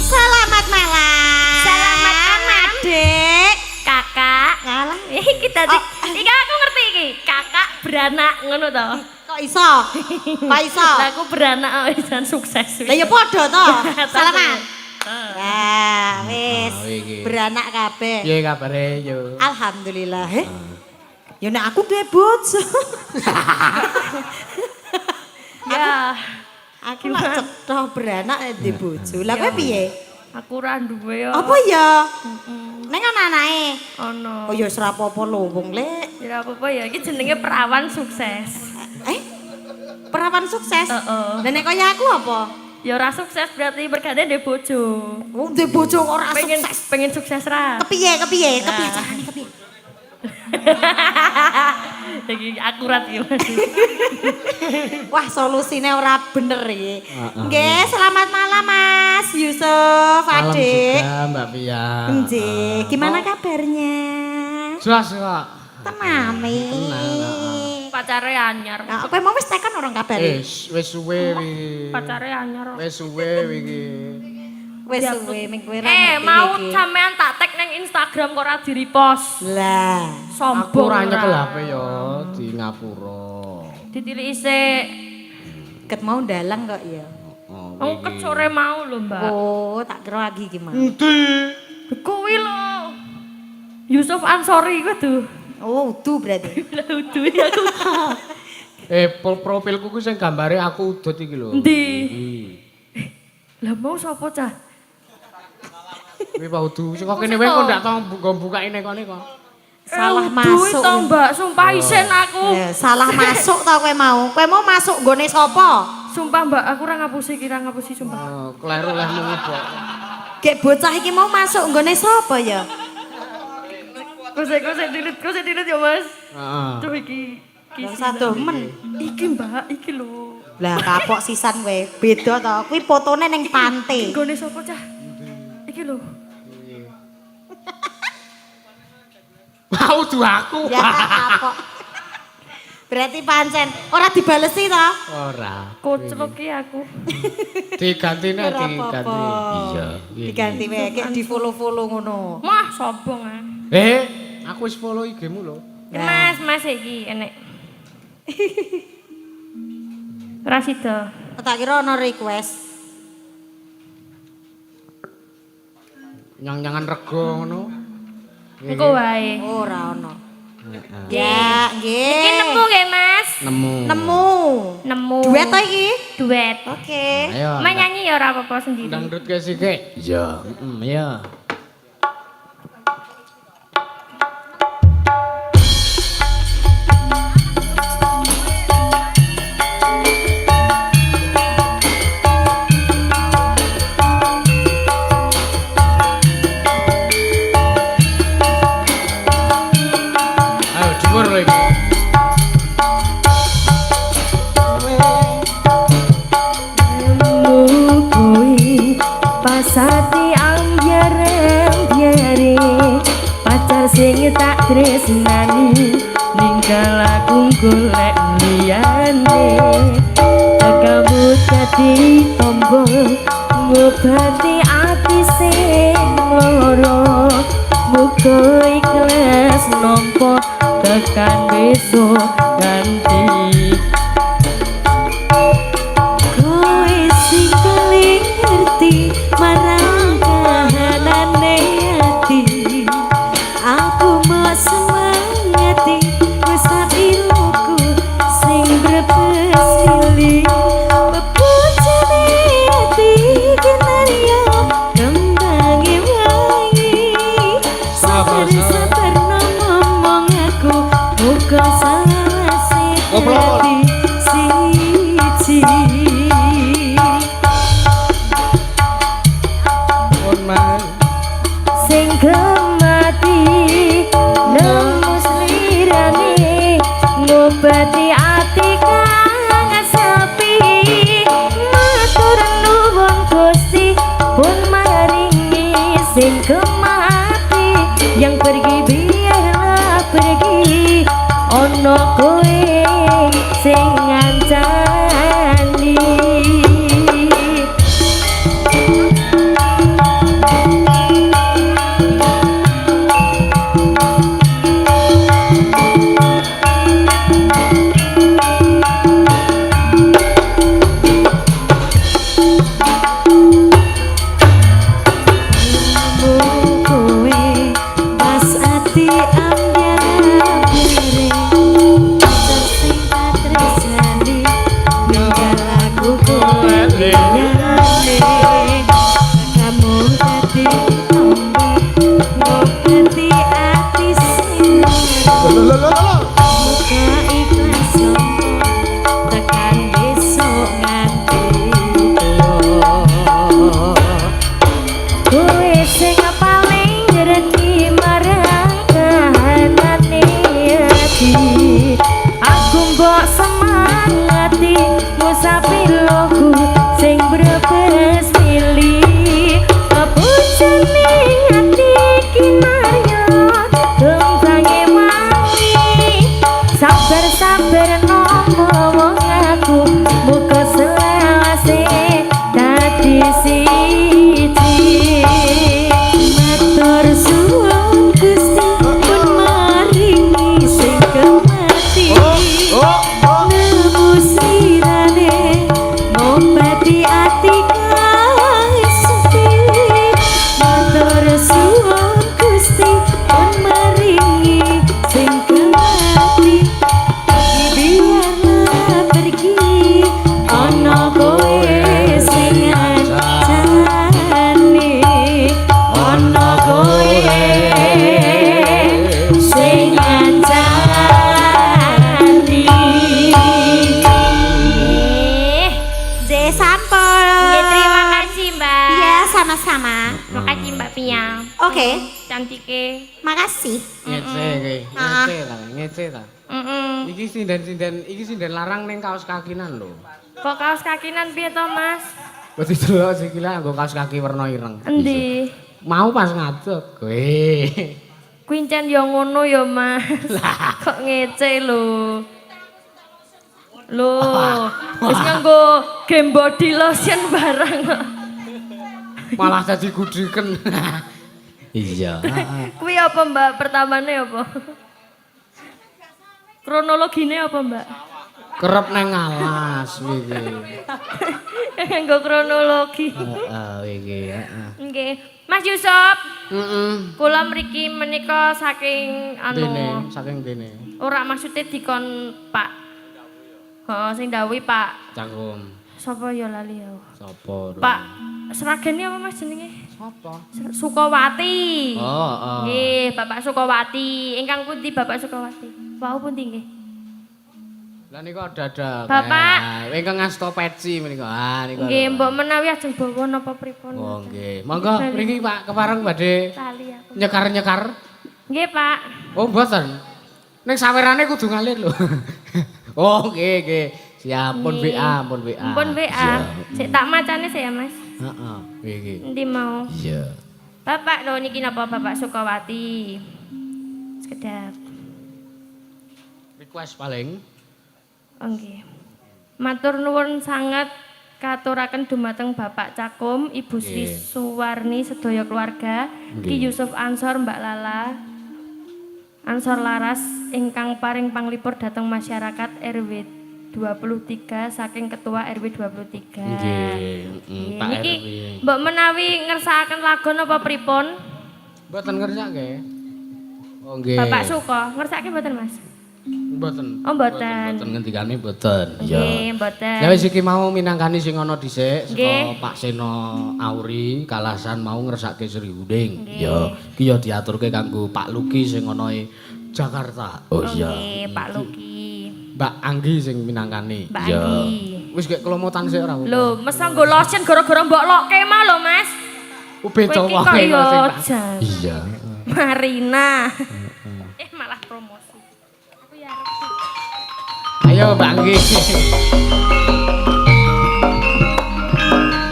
Selamat malam. Selamat malam. Dek. Kakak. Ngalah. Kita iki aku ngerti iki. Kakak beranak ngono to. Kok iso? Kok iso? Lah aku beranak wisan sukses. Lah ya padha to. Selamat. Ah. Ya, wis. iki. Beranak kabeh. Piye kabare yo? Alhamdulillah. Ya nek aku duwe bojo. Ya, Aku lak cetha beranak nek duwe bojo. Lah kowe piye? aku ra duwe yo. Apa ya? Neng ana anake. Ono. Oh ya ora apa-apa lho wong lek. Ya apa-apa ya, iki jenenge perawan sukses. Perawan sukses. Heeh. Lah nek kaya aku apa? Ya ora sukses berarti berkade ndek bojo. Wong duwe bojo kok ora Pengen sukses. pengen sukses ra. Kepiye carane kepiye? Iki akurat ya Mas. Wah, solusine ora bener iki. Nggih, selamat malam Mas Yusuf, Salam Adik. juga Mbak Via. Nggih, gimana kabarnya? Jelas kok. Tenami. Pacare anyar. Nah, kowe mau wis tekan orang kabare? Wis suwe wingi. Pacare anyar. Wis suwe wingi. Wis suwe ming kowe ra ngerti mau iki. sampean tak tag nang Instagram kok ora di-repost. Lah, Aku Sombong. ora nyekel HP yo di ngapura. Ditilik isik. ket mau dalang kok ya. Oh, Wong ket sore mau lho, Mbak. Oh, tak kira lagi gimana? endi? Kuwi lho. Yusuf Ansori kuwi tuh. Oh, udu berarti. Lah udu ya aku. Profilku ku sing gambare aku udut iki lho. Endi? Lah mau sapa cah? Kuwi Pak Udu. Sing kok kene wae kok ndak tau buka-bukake kene kok. Salah Udu masuk. to, Mbak. Sumpah isen aku. Ya, salah masuk tau kowe mau. Kowe mau masuk gone sapa? Sumpah Mbak, aku ora ngapusi kira ngapusi sumpah. Oh, kleru lehmu ngibok. Gek bocah iki mau masuk gone sapa ya? Kose dilit ya, Mas. Heeh. Tuh iki. Wong satu men. Iki Mbak, iki lho. Lah kapok sisan kowe. Beda to. Kuwi fotone ning pantai. Gone sapa cah? Iki lho. Mau Udu aku. Ya kapok. Berarti pancen ora dibalesi to? Ora. Kocok ki aku. Digantine Ora diganti. apa-apa. Iya. Diganti wae gek di-follow-follow ngono. Wah, sombong ah. Aku wis follow IG-mu lho. Mas iki enek. Rasida. Tak kira ana request. nyang-nyangan rego ngono. Engko wae. Ora ono. Heeh. Ya, nggih. Iki nemu nggih, Mas? Nemu. Nemu. Nemu. Duet to iki? Duet. Oke. Ayo. Mas nyanyi ya ora apa-apa sendiri. Dangdut ke sik. Iya, iya. Ayo dhuwur lho iki. Pasati ambyareng-byare pacar sing tak tresnani ninggal aku golek liyane kamu dadi tombol ngobati ati sing lara muga ikhlas nampa tekan besok ganti kowe sing paling ngerti marang kahanane ati aku mau semangati wis ilmuku sing brebes pilih bebojane ati kenaryo kembangi wangi sabar-sabar ngomong aku muga salawase dadi siji sing gemati nemu slirane ngobati ati kang sepi matur nuwun Gusti pun maringi sing gemati yang pergi biarlah pergi ono kowe sing ngancani kowe pas ati ambyar-ambyare pacar sing tak tresnani ninggal aku golek liyane kamu dadi tombol ngobati ati sing muga ikhlas nampa tekan besok nganti tuwa kowe sing paling ngerti marang kahanane ati aku mbok semangati musapiloku sing brebes pilih bojone ati kinaryo kembange wangi sabar-sabar ngomong aku muga selawase dadi siji matur suwun Gusti pun maringi sing kemati nemu sirane ngobati ati kang sepi matur suwun Gusti pun maringi sing kemati biarlah pergi ono kowe sing ngancani ono kowe sing ngancani J sampel. Nggih, terima kasih Mbak. Iya, sama-sama. Makasih Mbak Pia. Oke, Cantike. makasih. Ngece iki. Ah. Ngece ta, ngece ta. Mm-mm. Iki sinden larang ning kaos kakinan lho. Kok kaos kakinan piye to, Mas? Wis didelok sikile nggo kaos kaki warna ireng. Endi? Mau pas ngadeg kowe. Kuincen ya ngono ya, Mas. Kok ngece lho. Loh, wis nganggo game body lotion barang. Malah dadi gudiken. Iya. Kuwi apa, Mbak? Pertamane apa? Kronologine apa, Mbak? Kerep nang alas iki. Nganggo kronologi. Heeh iki, heeh. Nggih. Mas Yusuf, Kula mriki menika saking Dene, saking dene. ora maksude dikon Pak. Heeh, sing dawuhi Pak. Cangkum. Sapa ya lali ya. Sapa? Pak Srageni apa Mas jenenge? Sapa? Sukawati. Oh. Nggih, Bapak Sukawati. Ingkang pundi Bapak Sukawati? Wau pundi nggih? Lah niku ada. Bapak. Ingkang ngasta peci menika. Ah niku. Nggih, mbok menawi ajeng bawa napa pripun. Oh nggih. Monggo mriki Pak kepareng badhe Lali aku. nyekar-nyekar. Nggih, Pak. Oh mboten. Ning sawerane kudu ngalir lho. Oh nggih. Siap pun WA. Pun WA. Sik tak macane sik ya, Mas. Heeh. Nggih. Endi mau? Iya. Bapak lho niki napa Bapak Sukawati. Sekedap. Request paling. Oh nggih. Matur nuwun sanget katuraken dumateng Bapak Cakum, Ibu Sri Suwarni sedaya keluarga, Ki Yusuf Ansor, Mbak Lala, Ansor Laras ingkang paring panglipur dhateng masyarakat RW 23 saking Ketua RW 23. Nggih, Pak Niki RW. mbok menawi ngersakaken lagu napa pripun? Mboten ngersake. Oh nggih. Bapak Suko, ngersake mboten Mas? Mboten. Oh mboten. Mboten ngendikane mboten. Nggih, mboten. Ya wis iki mau minangkani sing ana dhisik Nggih. saka Pak Seno Auri kalasan mau ngersake Sri Huning. Nggih. Ya, iki ya diaturke kanggo Pak Luki sing ana e Jakarta. Oh iya. Nggih, Pak Luki. Mbak Anggi sing minangkani. Mbak Anggi. Wis gek kelomotan sik ora. Lho, mesa nggo lotion gara-gara mbok lokke mah lho, Mas. Beda Kowe iki wae kok ya sing tak- jan. Iya. Marina. Malah promosi. Aku ya arep sih. Ayo Mbak Anggi.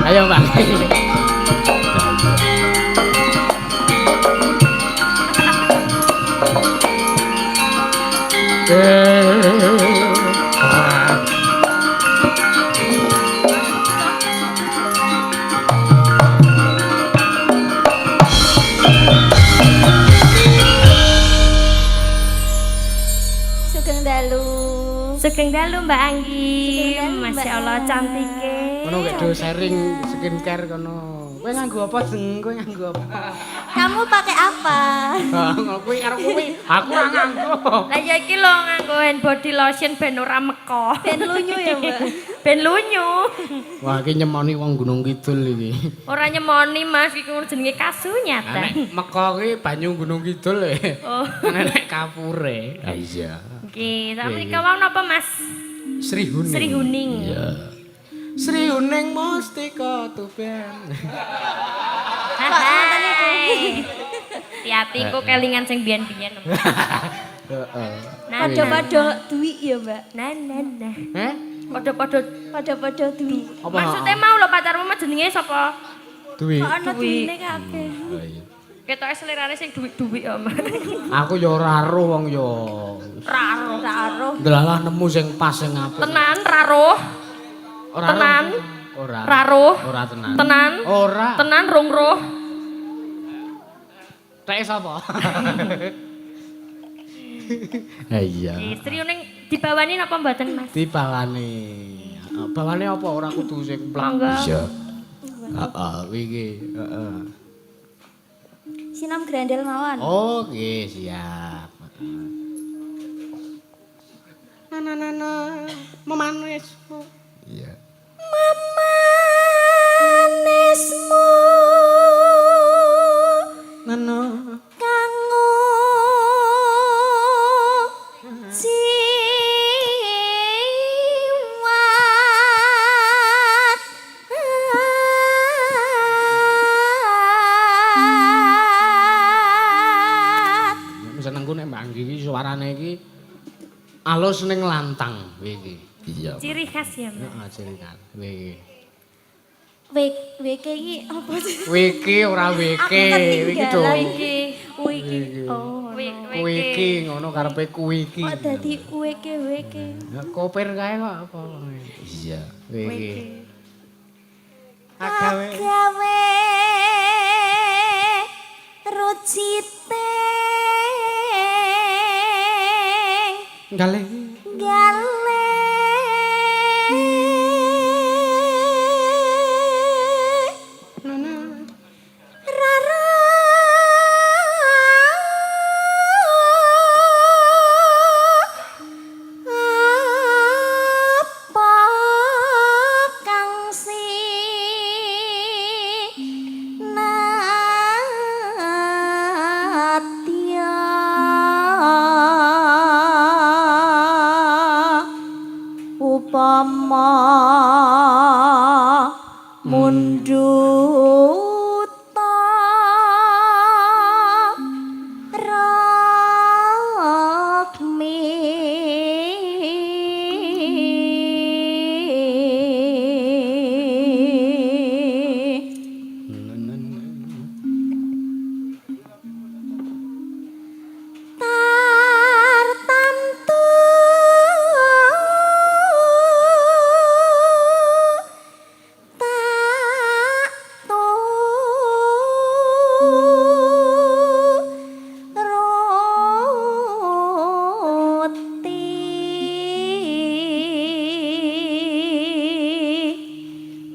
Ayo Mbak Anggi. Sugeng dalu. Sugeng dalu Mbak Anggi. Sugeng dalu, Mbak. Masya Allah cantike. Kono gek do sharing skincare kono. Kowe nganggo apa, Jeng? Kowe nganggo apa? Kamu pakai apa? Kowe karo kowe, aku ora nganggo. Lah ya iki lho nganggo hand body lotion ben ora meko. Ben lunyu ya, Mbak. Ben lunyu. Wah, iki nyemoni wong Gunung Kidul iki. Ora nyemoni Mas, iki jenenge kasu Lah nyata. nek meko kuwi banyu Gunung Kidul e. Oh. Nek kapure. Ah iya. Oke, tak menika wau napa Mas? Sri Huning. Sri Huning. Iya. Sri Huning Mustika Tuben. Hai. Hati-hati ku kelingan sing biyen-biyen. Heeh. Nah, Pada-pada duwi ya, Mbak. nah. Heh? Padha-padha. Pada-pada duwi. Apa? Maksudnya mau lho pacarmu mah jenenge sapa? Duwi. Kok ana Duwi. duwine kabeh. Oh, iya. Ketoke selerane sing duwik-duwik ya, Mas. Aku ya ora roh wong ya. Raro. Taruh. Delalah nemu sing pas sing apik. Tenan raro. Ora Tenan. Ora. Raro. Ora tenan. Tenan. Ora. Tenan rong roh. Tek sapa? Iya. Istri ning dibawani napa mboten, Mas? Dibawani. Bawane apa ora kudu sing plak. Monggo. Iya. Heeh, iki, heeh. Sinom grandel mawon. Oh, nggih, siap. Nana, memanismu. Iya. Manismu Nana. kanggo jiwat Senengku nek Mbak Anggi iki suarane iki alus ning lantang iki. Iya. Ciri khas ya, Mas. Heeh, ciringan. Iki. Weke iki apa sih? Wiki ora wiki, wiki do. Iki. Wiki. Oh, Wiki ngono karepe kuwiki. kok dadi weke. Koper kae kok apa? Iya, wiki. Agawe rucite Galeh. gale raro munduta rokmi tartamtu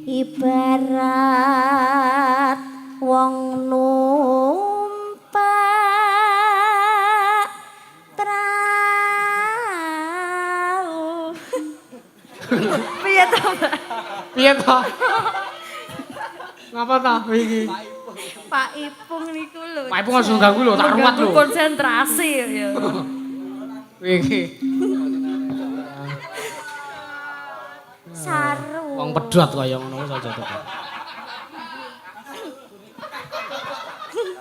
ibarat wong numpak prau. Piye to, Mbak? Piye to? Ngapa ta iki? Pak Ipung niku lho. Pak Ipung langsung ganggu lho, tak ruwat lho. Konsentrasi ya. Iki. Saru. Wong pedhot kaya ngono wis aja tekan.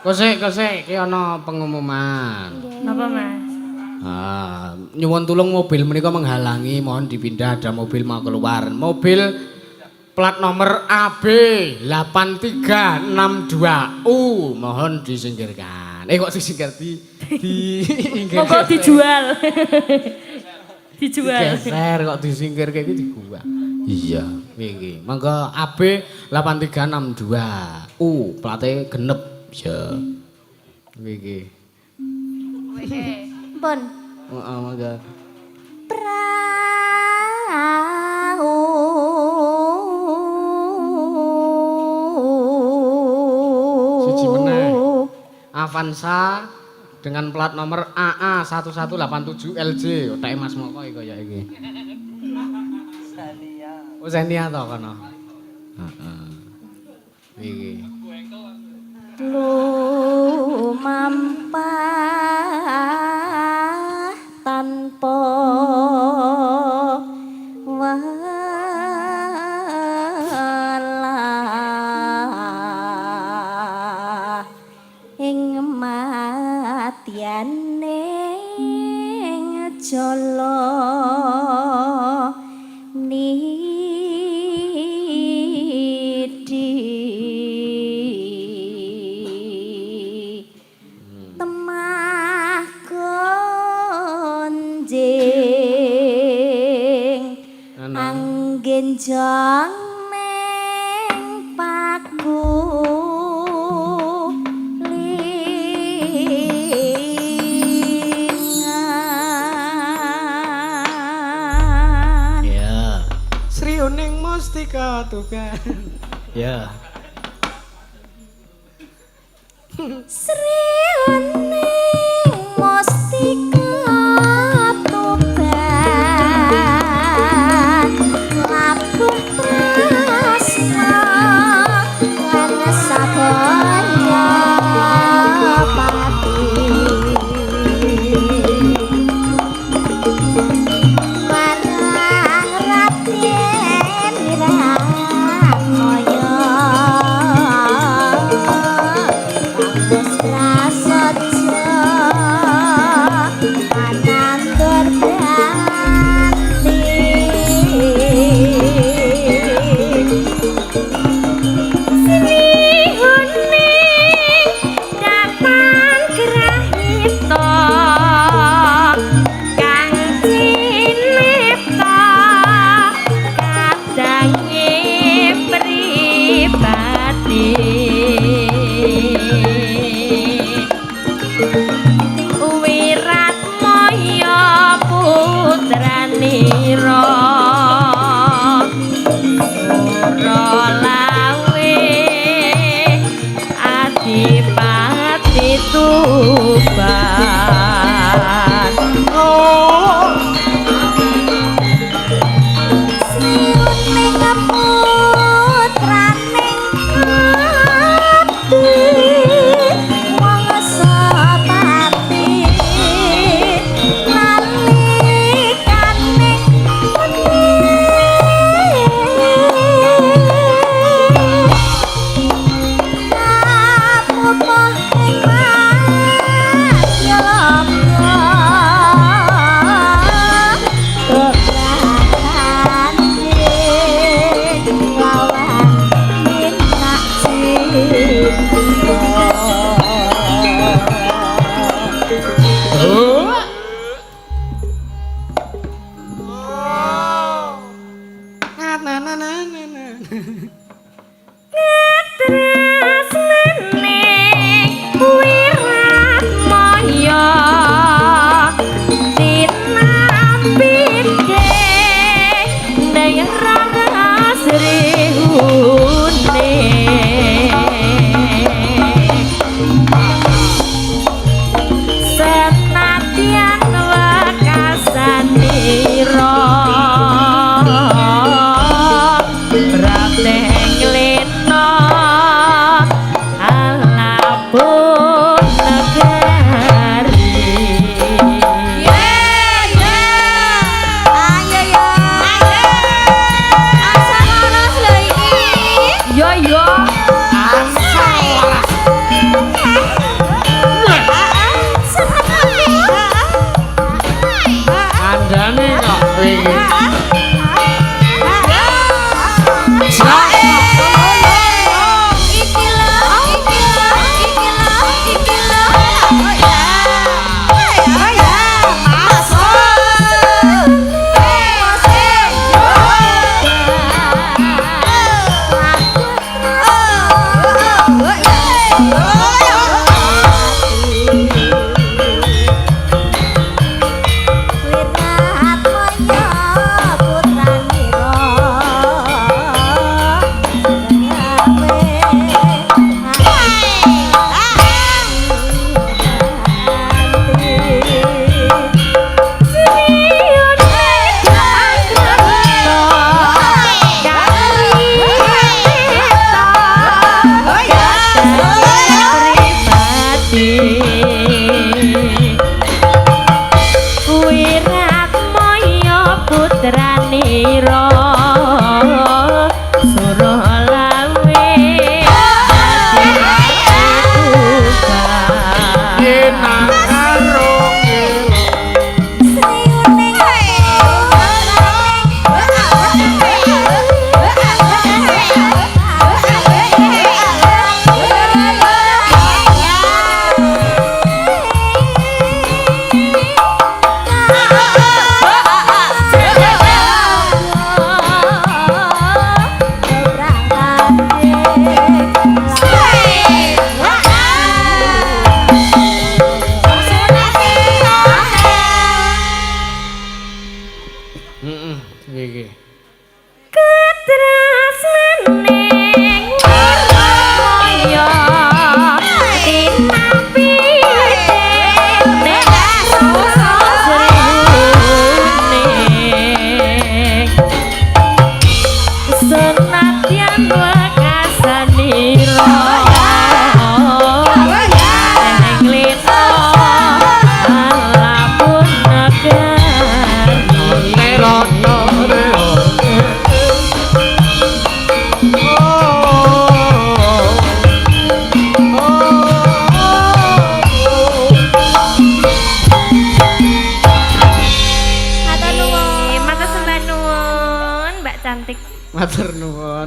Kosek, iki ana pengumuman. Apa, Mas? Nyuwun tulung mobil menika menghalangi, mohon dipindah, ada mobil mau keluar. Mobil plat nomor AB 8362U mohon disingkirkan. Kok disingkir di Monggo dijual. Dijual. Digeser kok disingkir kayak gitu gua. Iya, iki. Monggo AB 8362U plate genep ya. Iki. Pun. Heeh, monggo. Prau. Siji meneh. Avanza dengan plat nomor AA 1187LJ. Otake Mas Moko iki kaya iki. Oh, Xenia to kono. Heeh. Iki. Lumampah tanpa walah ing matiane jala nidi temah gonjing anggen jong ning paku lingan. Ya. Sri Uning Mustika Tukan. Ya. Sri Uning Mustika Tuban labuh tresna lan sabaya pati marang Raden Wiranoyo Bagus prasaja anandur branti Sri Uning dapan grahita kang cinipta kadange pribadi Wirat Maya putranira Suralawe Adipati Tuban Sri Uning putraning abdi mangsa pati lalikane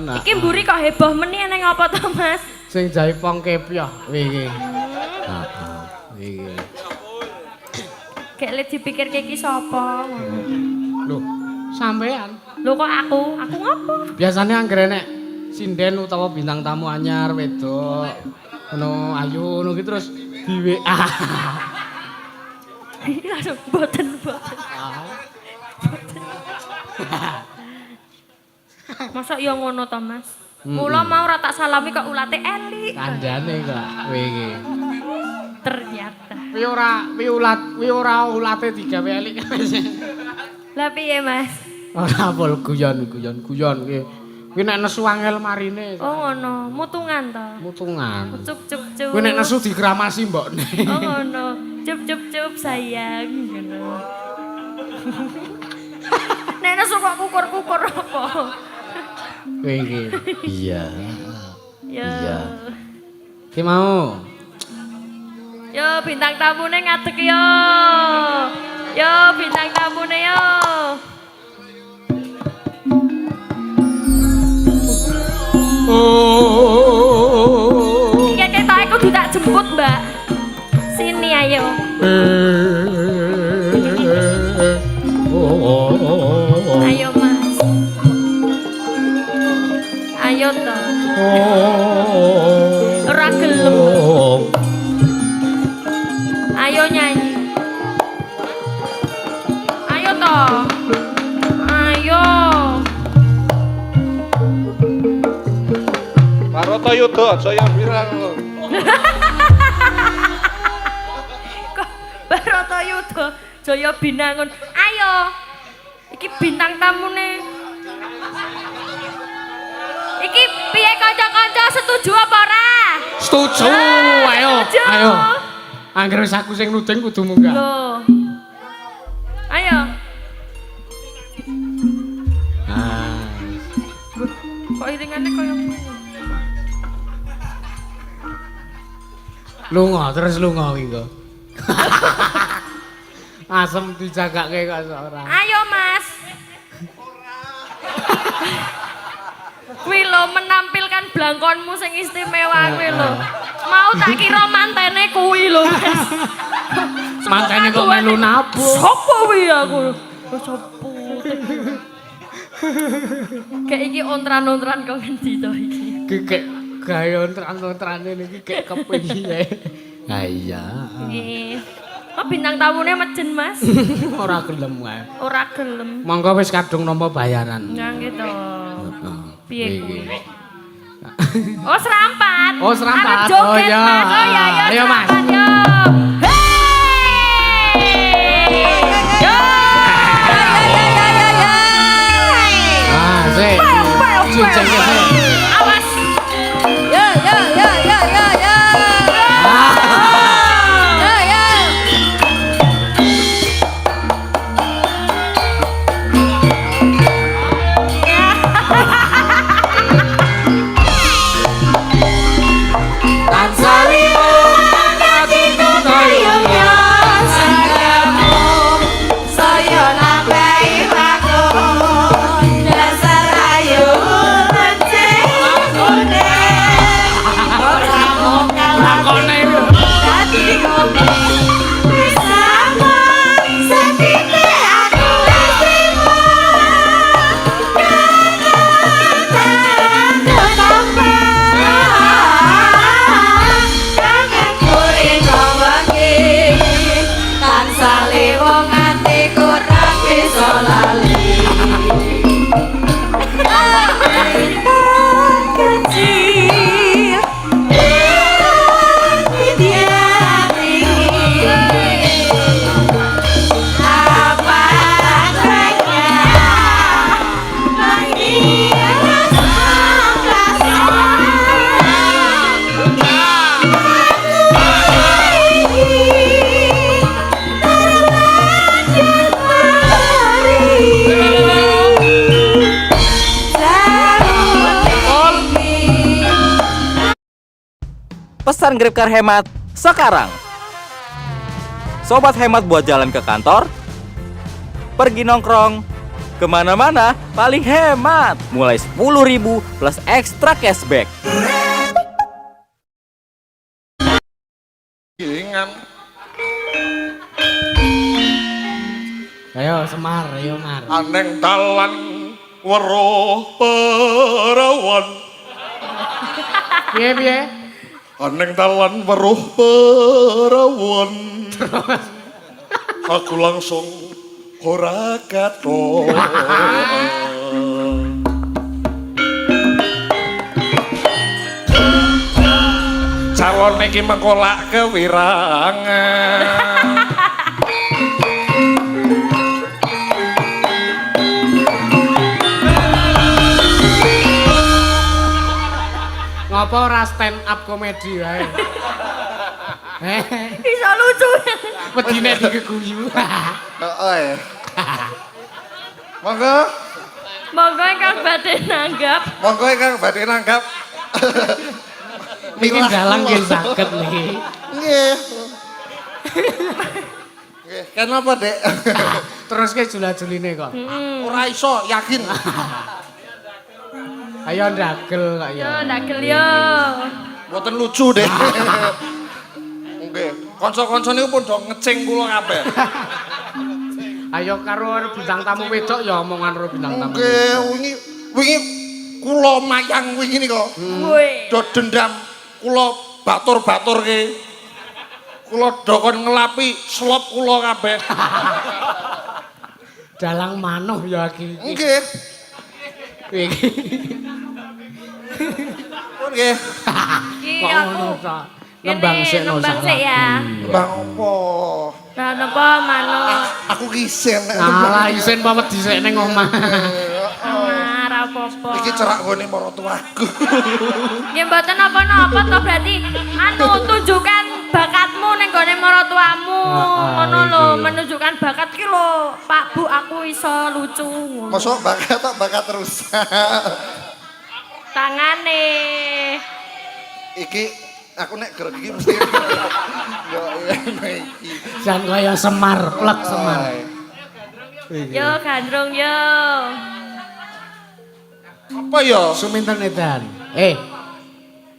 Nah, Iki mburi kok heboh meni neng apa to, Mas? sing jaipong kepyah iki. Heeh. Iki. Gek le dipikirke iki sapa? Loh, sampean. Lho kok aku? Aku ngopo? Biasanya anggere nek sinden utawa bintang tamu anyar wedok ngono ayu ngono ki terus di WA. Langsung boten. Masa iya ngono to, Mas? Mula mau ora tak salami kok ulate elik. Kandhane kok kowe iki. Ternyata. Wi ora ulate digawe elik. Lah piye, Mas? Ora pol guyon ki. Kuwi nek nesu angel marine. Oh ngono, mutungan to. Mutungan. Cup cup cup. Kuwi nek nesu dikramasi mbokne. Oh ngono, cup cup cup sayang ngono. Nek nesu kok kukur-kukur apa? Kowe iki. Iya. Ya. Iya. Ki mau. Yo bintang tamune ngadeg yo. Yo bintang tamune yo. Oh. Iki ketoke kudu tak jemput, Mbak. Sini ayo. Ayo, Mas. Ayo to. Ora gelem. Ayo nyanyi. Ayo to. Ayo. Paroto Yudo aja yang bilang. Baroto Yudo Jaya Binangun. Ayo. Iki bintang tamune. Iki piye kanca-kanca setuju apa ora? Setuju. Ayo. Setuju. Ayo. Angger wis aku sing nuding kudu munggah. Loh. Ayo. Ah. Kok iringane koyo ngono? Lunga terus lunga kuwi kok. Asem dijagake kok ora. Ayo, Mas. Kuwi lho menampilkan blangkonmu sing istimewa kuwi lho. Mau tak kira mantene kuwi lho, Mas. Mantene kok melu nabung. Sopo kuwi aku? Sopo? Kayak iki ontran-ontran kok ngendi to iki? Kek gaya ontran-ontrane niki kek kepiye. Ha iya. Nggih. Oh bintang tamune mejen, Mas. Ora gelem kae. Ora gelem. Monggo wis kadung nampa bayaran. Nah gitu. Piye Iki. kuwi? Oh serampat. Oh, serampat. Arep joget, Oh, iya. Mas. Oh iya iya. Ayo, Mas. serampat, yo. Hey! Yo! Ah, sik. Cincenge sik. Awas. Yo yo yo yo yo yo. Yo yo. Tansah limo atiku kaya Saya nambahi makon dasar ayu menceng ngone ora mung lakone. dadi ngombe bersama sakite aku terima kangen kuring kawangi tansah lewong atiku ora bisa lali kecil apa adanya lagi Pesan GrabCar hemat sekarang. Sobat hemat buat jalan ke kantor, pergi nongkrong, Kemana-mana paling hemat. Mulai 10.000 plus ekstra cashback. Ingat. Ayo Semar, ayo Mar. Aneng dalan weruh perawan. Piye? Aneng dalan weruh perawan. Aku langsung ora katon. Calon iki mengkolak kewirangan. Ngapa ora stand up komedi wae? Bisa lucu. Wedine digeguyu. Heeh. Monggo, Monggo ingkang badhe nanggap. monggo Kang badhe nanggap. Niki dalang nggih saged niki. Nggih. Nggih, kenapa, Dek? Terus ke jula-juline kok. Ora iso, yakin. Ayo ndagel kok Yo ya. ndagel yo. Mboten lucu, Dek. Nggih, kanca-kancane pun do ngecing kula kabeh. Ayo karo bintang tamu wedok ya omongan karo bintang tamu. Nggih, wingi kula mayang wingi nika. Woi. Do dendam kula batur-baturke. Kula do kon ngelapi slop kula kabeh. Dalang manuh ya iki. Nggih. Iki. Nggih. Iki Kok aku. ngono ta? Nembang sik no Nembang sik ya. Bang opo? Nah napa manut. Aku kisen nek. Alah isen pamit dhisik ning omah. Nah, ra apa-apa. Iki cerak gone maratuaku. Nggih mboten napa-napa to berarti tunjukkan bakatmu ning gone maratuamu. Ngono lho, menunjukkan bakat ki lho. Pak Bu aku iso lucu. Mosok bakat tak bakat terus. Tangane. Iki aku nek greg iki mesti yo iki. Jan kaya Semar, plek Semar. Yo gandrung yo. Apa ya? Suminten edan.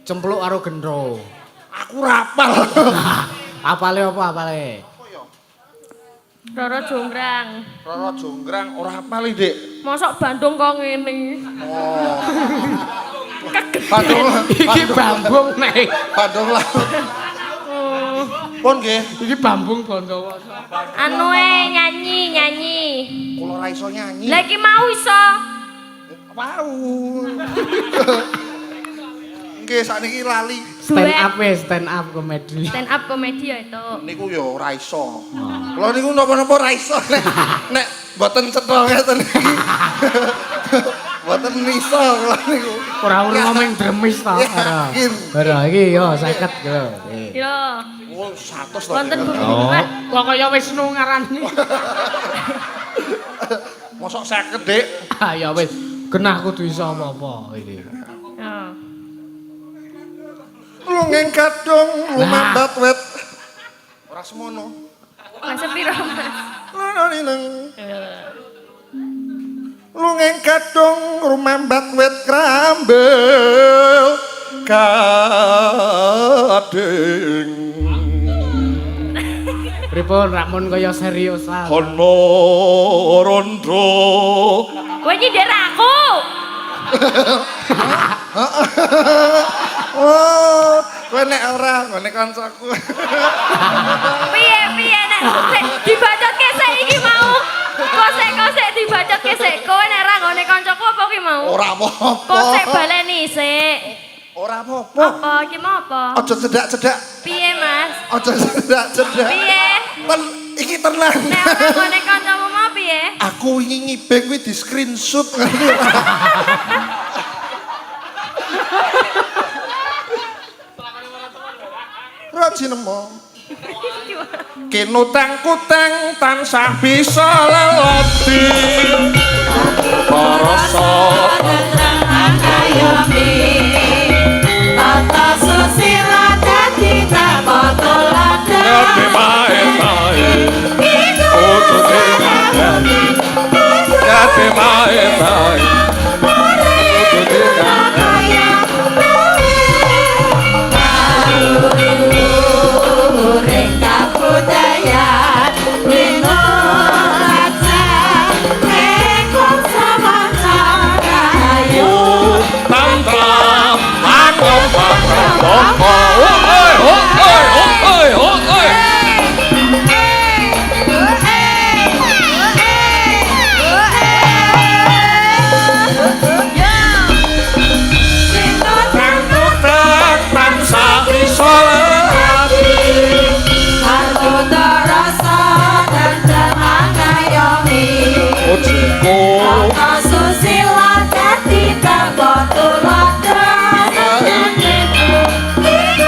Cempluk karo gendro. Aku rapal. Apale apa apale? Roro Jonggrang. Roro Jonggrang ora apal iki, Dik. Mosok Bandung kok ngene. Oh. Bandung. Iki bambung nek. Bandung lah. Pun nggih. Iki bambung Bondowoso. Anu nyanyi. Kula ora iso nyanyi. Lah iki mau iso. Wow. Nggih, sakniki lali. Stand up komedi. Stand up komedi ya itu. Niku yo ora iso. Kula niku napa-napa ora iso nek mboten cetha ngeten iki. Mboten iso kula niku. Ora ngomong dremis to. Yakin. Ora iki yo 50 yo. Yo. Oh, 100 to. Wonten Oh, bubuk. kok kaya Wisnu ngarani. Mosok 50, Dik. Ah ya wis, genah kudu iso apa-apa iki. Yo. Lungeng kadung lumabat wet. Ora semono. Mas piro, Mas? Nang. Lungeng kadung rumambat wet krambel kading. Pripun rakmun kaya seriusan. Hono rondo. Kowe nyindir aku. Oh, kowe nek ora ngene kancaku. Piye nek dibacot kesek iki mau. Kosek dibacot kesek. Kowe nek ra ngone kancaku apa ki mau? Ora apa-apa. Kosek baleni sik. Ora apa-apa. Apa ki mau apa? Aja cedak-cedak. Piye, Mas? Aja cedak-cedak. Piye? Iki tenang. Nek ora ngone kancamu mau piye? Aku wingi ngibeng kuwi di screenshot. Rajin nemo. Kinutang-kutang tansah bisa lelati. Parasa Tata susila dadi tapotolada. Nabi main-main. Nabi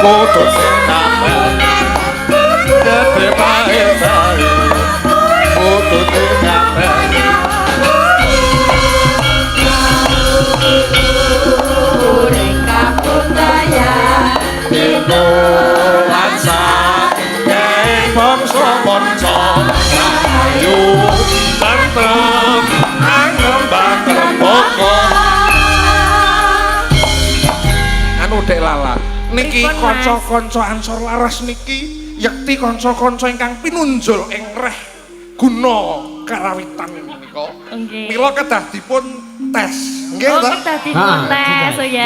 kudune kabeh gede bae bae kudune kabeh Ureng kabudaya Dino lansa Kae bangsa manca Ayu Tantrem Angembang Remboko Anu Dek Lala Niki Pripun, Mas? kanca-kanca Ansor Laras niki Yekti kanca-kanca ingkang pinunjul ing reh guna karawitan menika Nggih. Mila kedah dipun tes nggih Oh, ta? kita dikontes oh ya.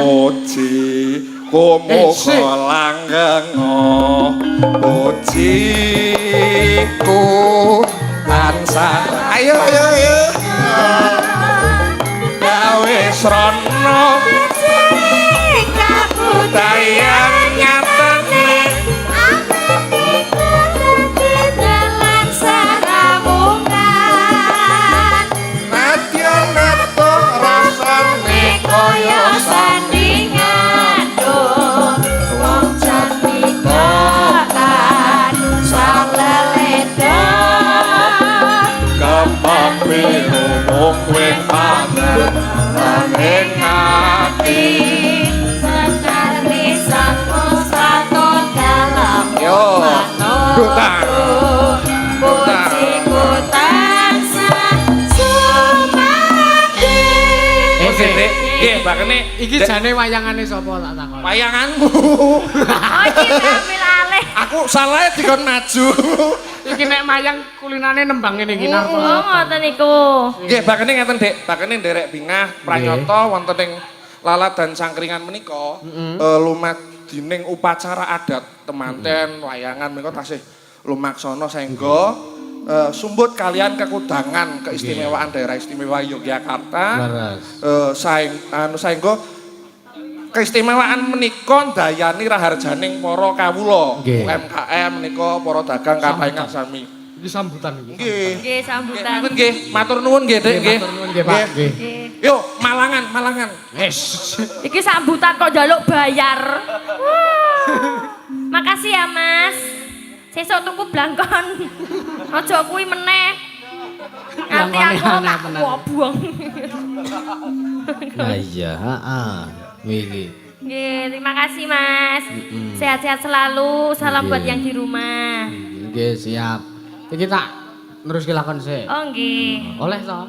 Puji kumuka langgeng puji ku tansah ayo gawe srana dayang nyatane Dalan saramungan nadya neto rasane kaya sandingan wong cantikan sang leledon kepapilu mung wing pangen nanging ati sekarni sang mustaton dalam yo duta pujiku tansah sumati Dek, nggih bakene Iki jane wayangane sapa tak takon. wayanganmu. oh iki ambil alih Aku salah dikon maju. Iki nek mayang kulinane nembang ngene iki oh ngoten niku Nggih bakene ngeten Dek, bakene nderek bingah pranyata wonten ing Lalat dan Sangkringan menika lumadening upacara adat temanten wayangan menika tasih lumaksana saengga sumbut kalian kekudangan keistimewaan daerah istimewa Yogyakarta. Laras. Saengga keistimewaan menika ndayani raharjaning para kawula Nggih. UMKM menika para dagang kapaingan sami. Iki sambutan iki. Nggih. nggih sambutan Ngeten nggih, matur nuwun nggih Dek nggih. Matur nuwun nggih, Pak. Nggih. Nggih. Yuk, Malangan. Wes. Iki sambutan kok njaluk bayar. Makasih ya, Mas. Sesuk tuku blangkon. Aja kuwi meneh. Nanti Blangkone aku tak aneh-aneh. buang. Lah iya, heeh. Iki. Nggih, terima kasih, Mas. Sehat-sehat selalu. Salam Nggih. buat yang di rumah. Nggih, siap. Iki tak neruske lakon sik. Oh, nggih. Oleh to?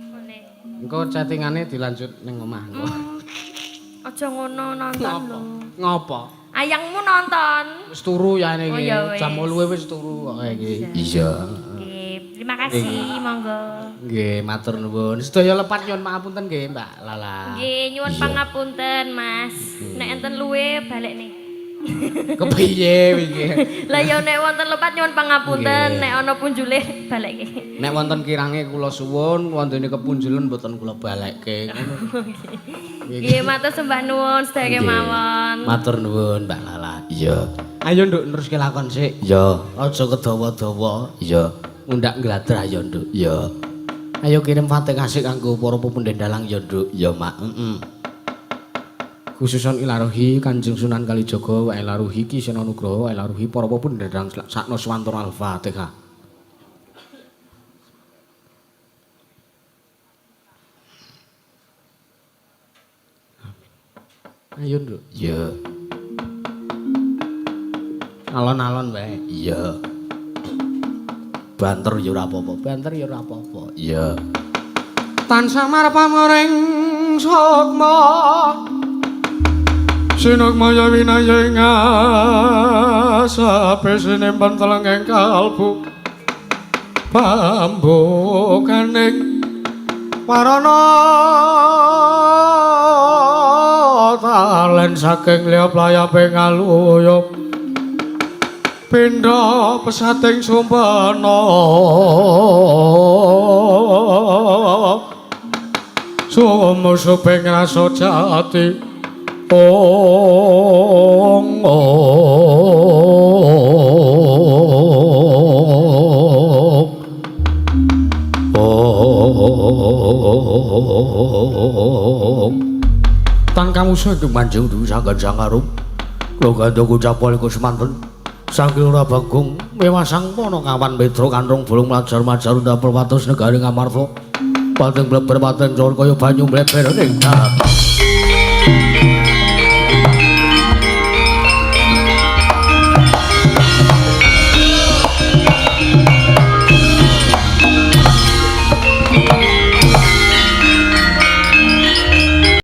Boleh. Engko chattingane dilanjut ning omah engko. Aja ngono nonton lho. Ngopo? Ayangmu nonton. Wis turu ya Oh, iki. ya wis. Jam 8 wis turu kok iki. Iya. Nggih, terima kasih, monggo. Nggih, matur nuwun. Sedaya lepat nyuwun pangapunten nggih, Mbak Lala. Nggih, nyuwun Iya. pangapunten, Mas. Nek enten luwe balik nih. Kepiye iki? Lah ya nek wonten lepat nyuwun pangapunten, Nggih. nek ana punjule balik nggih. Nek wonten kirange kula suwun, wontene kepunjulan mboten kula balekke. Ngono. Nggih, matur sembah nuwun sedaya Nggih. mawon. Matur nuwun, Mbak Lala. Iya. Ayo Nduk neruske lakon sik. Iya. Aja kedawa-dawa. Iya. Mundak ngladrah ya, Nduk. Iya. Ayo kirim Fatihah sik kanggo para pepunden dalang ya, Nduk. Ya, Mak. Khususon ilaruhi Kanjeng Sunan Kalijaga wa ilaruhi Ki Sena Nugroho wa ilaruhi para pepunden dalang sakno swantara Al-Fatihah. Ayo, Nduk. Iya. Alon-alon wae. Iya. Banter ya ora apa-apa. Banter ya ora apa-apa. Iya. Tansah marpamering sukma. Sinukmaya winaya ing asape sinemban telenging kalbu. Pambukaning warana talen saking liya playape ngaluyup. Pindha pesating sumpena sumusuping rasa jati ong tan kamu sing manjung du sangan sangarup Lho gandhaku capol iku semanten. Saking ora bagong mewasang pono kawan Pedro kandung bulung majar-majar ndapel wates negari Ngamarta. Pating bleber pating cor kaya banyu mleber ning darat.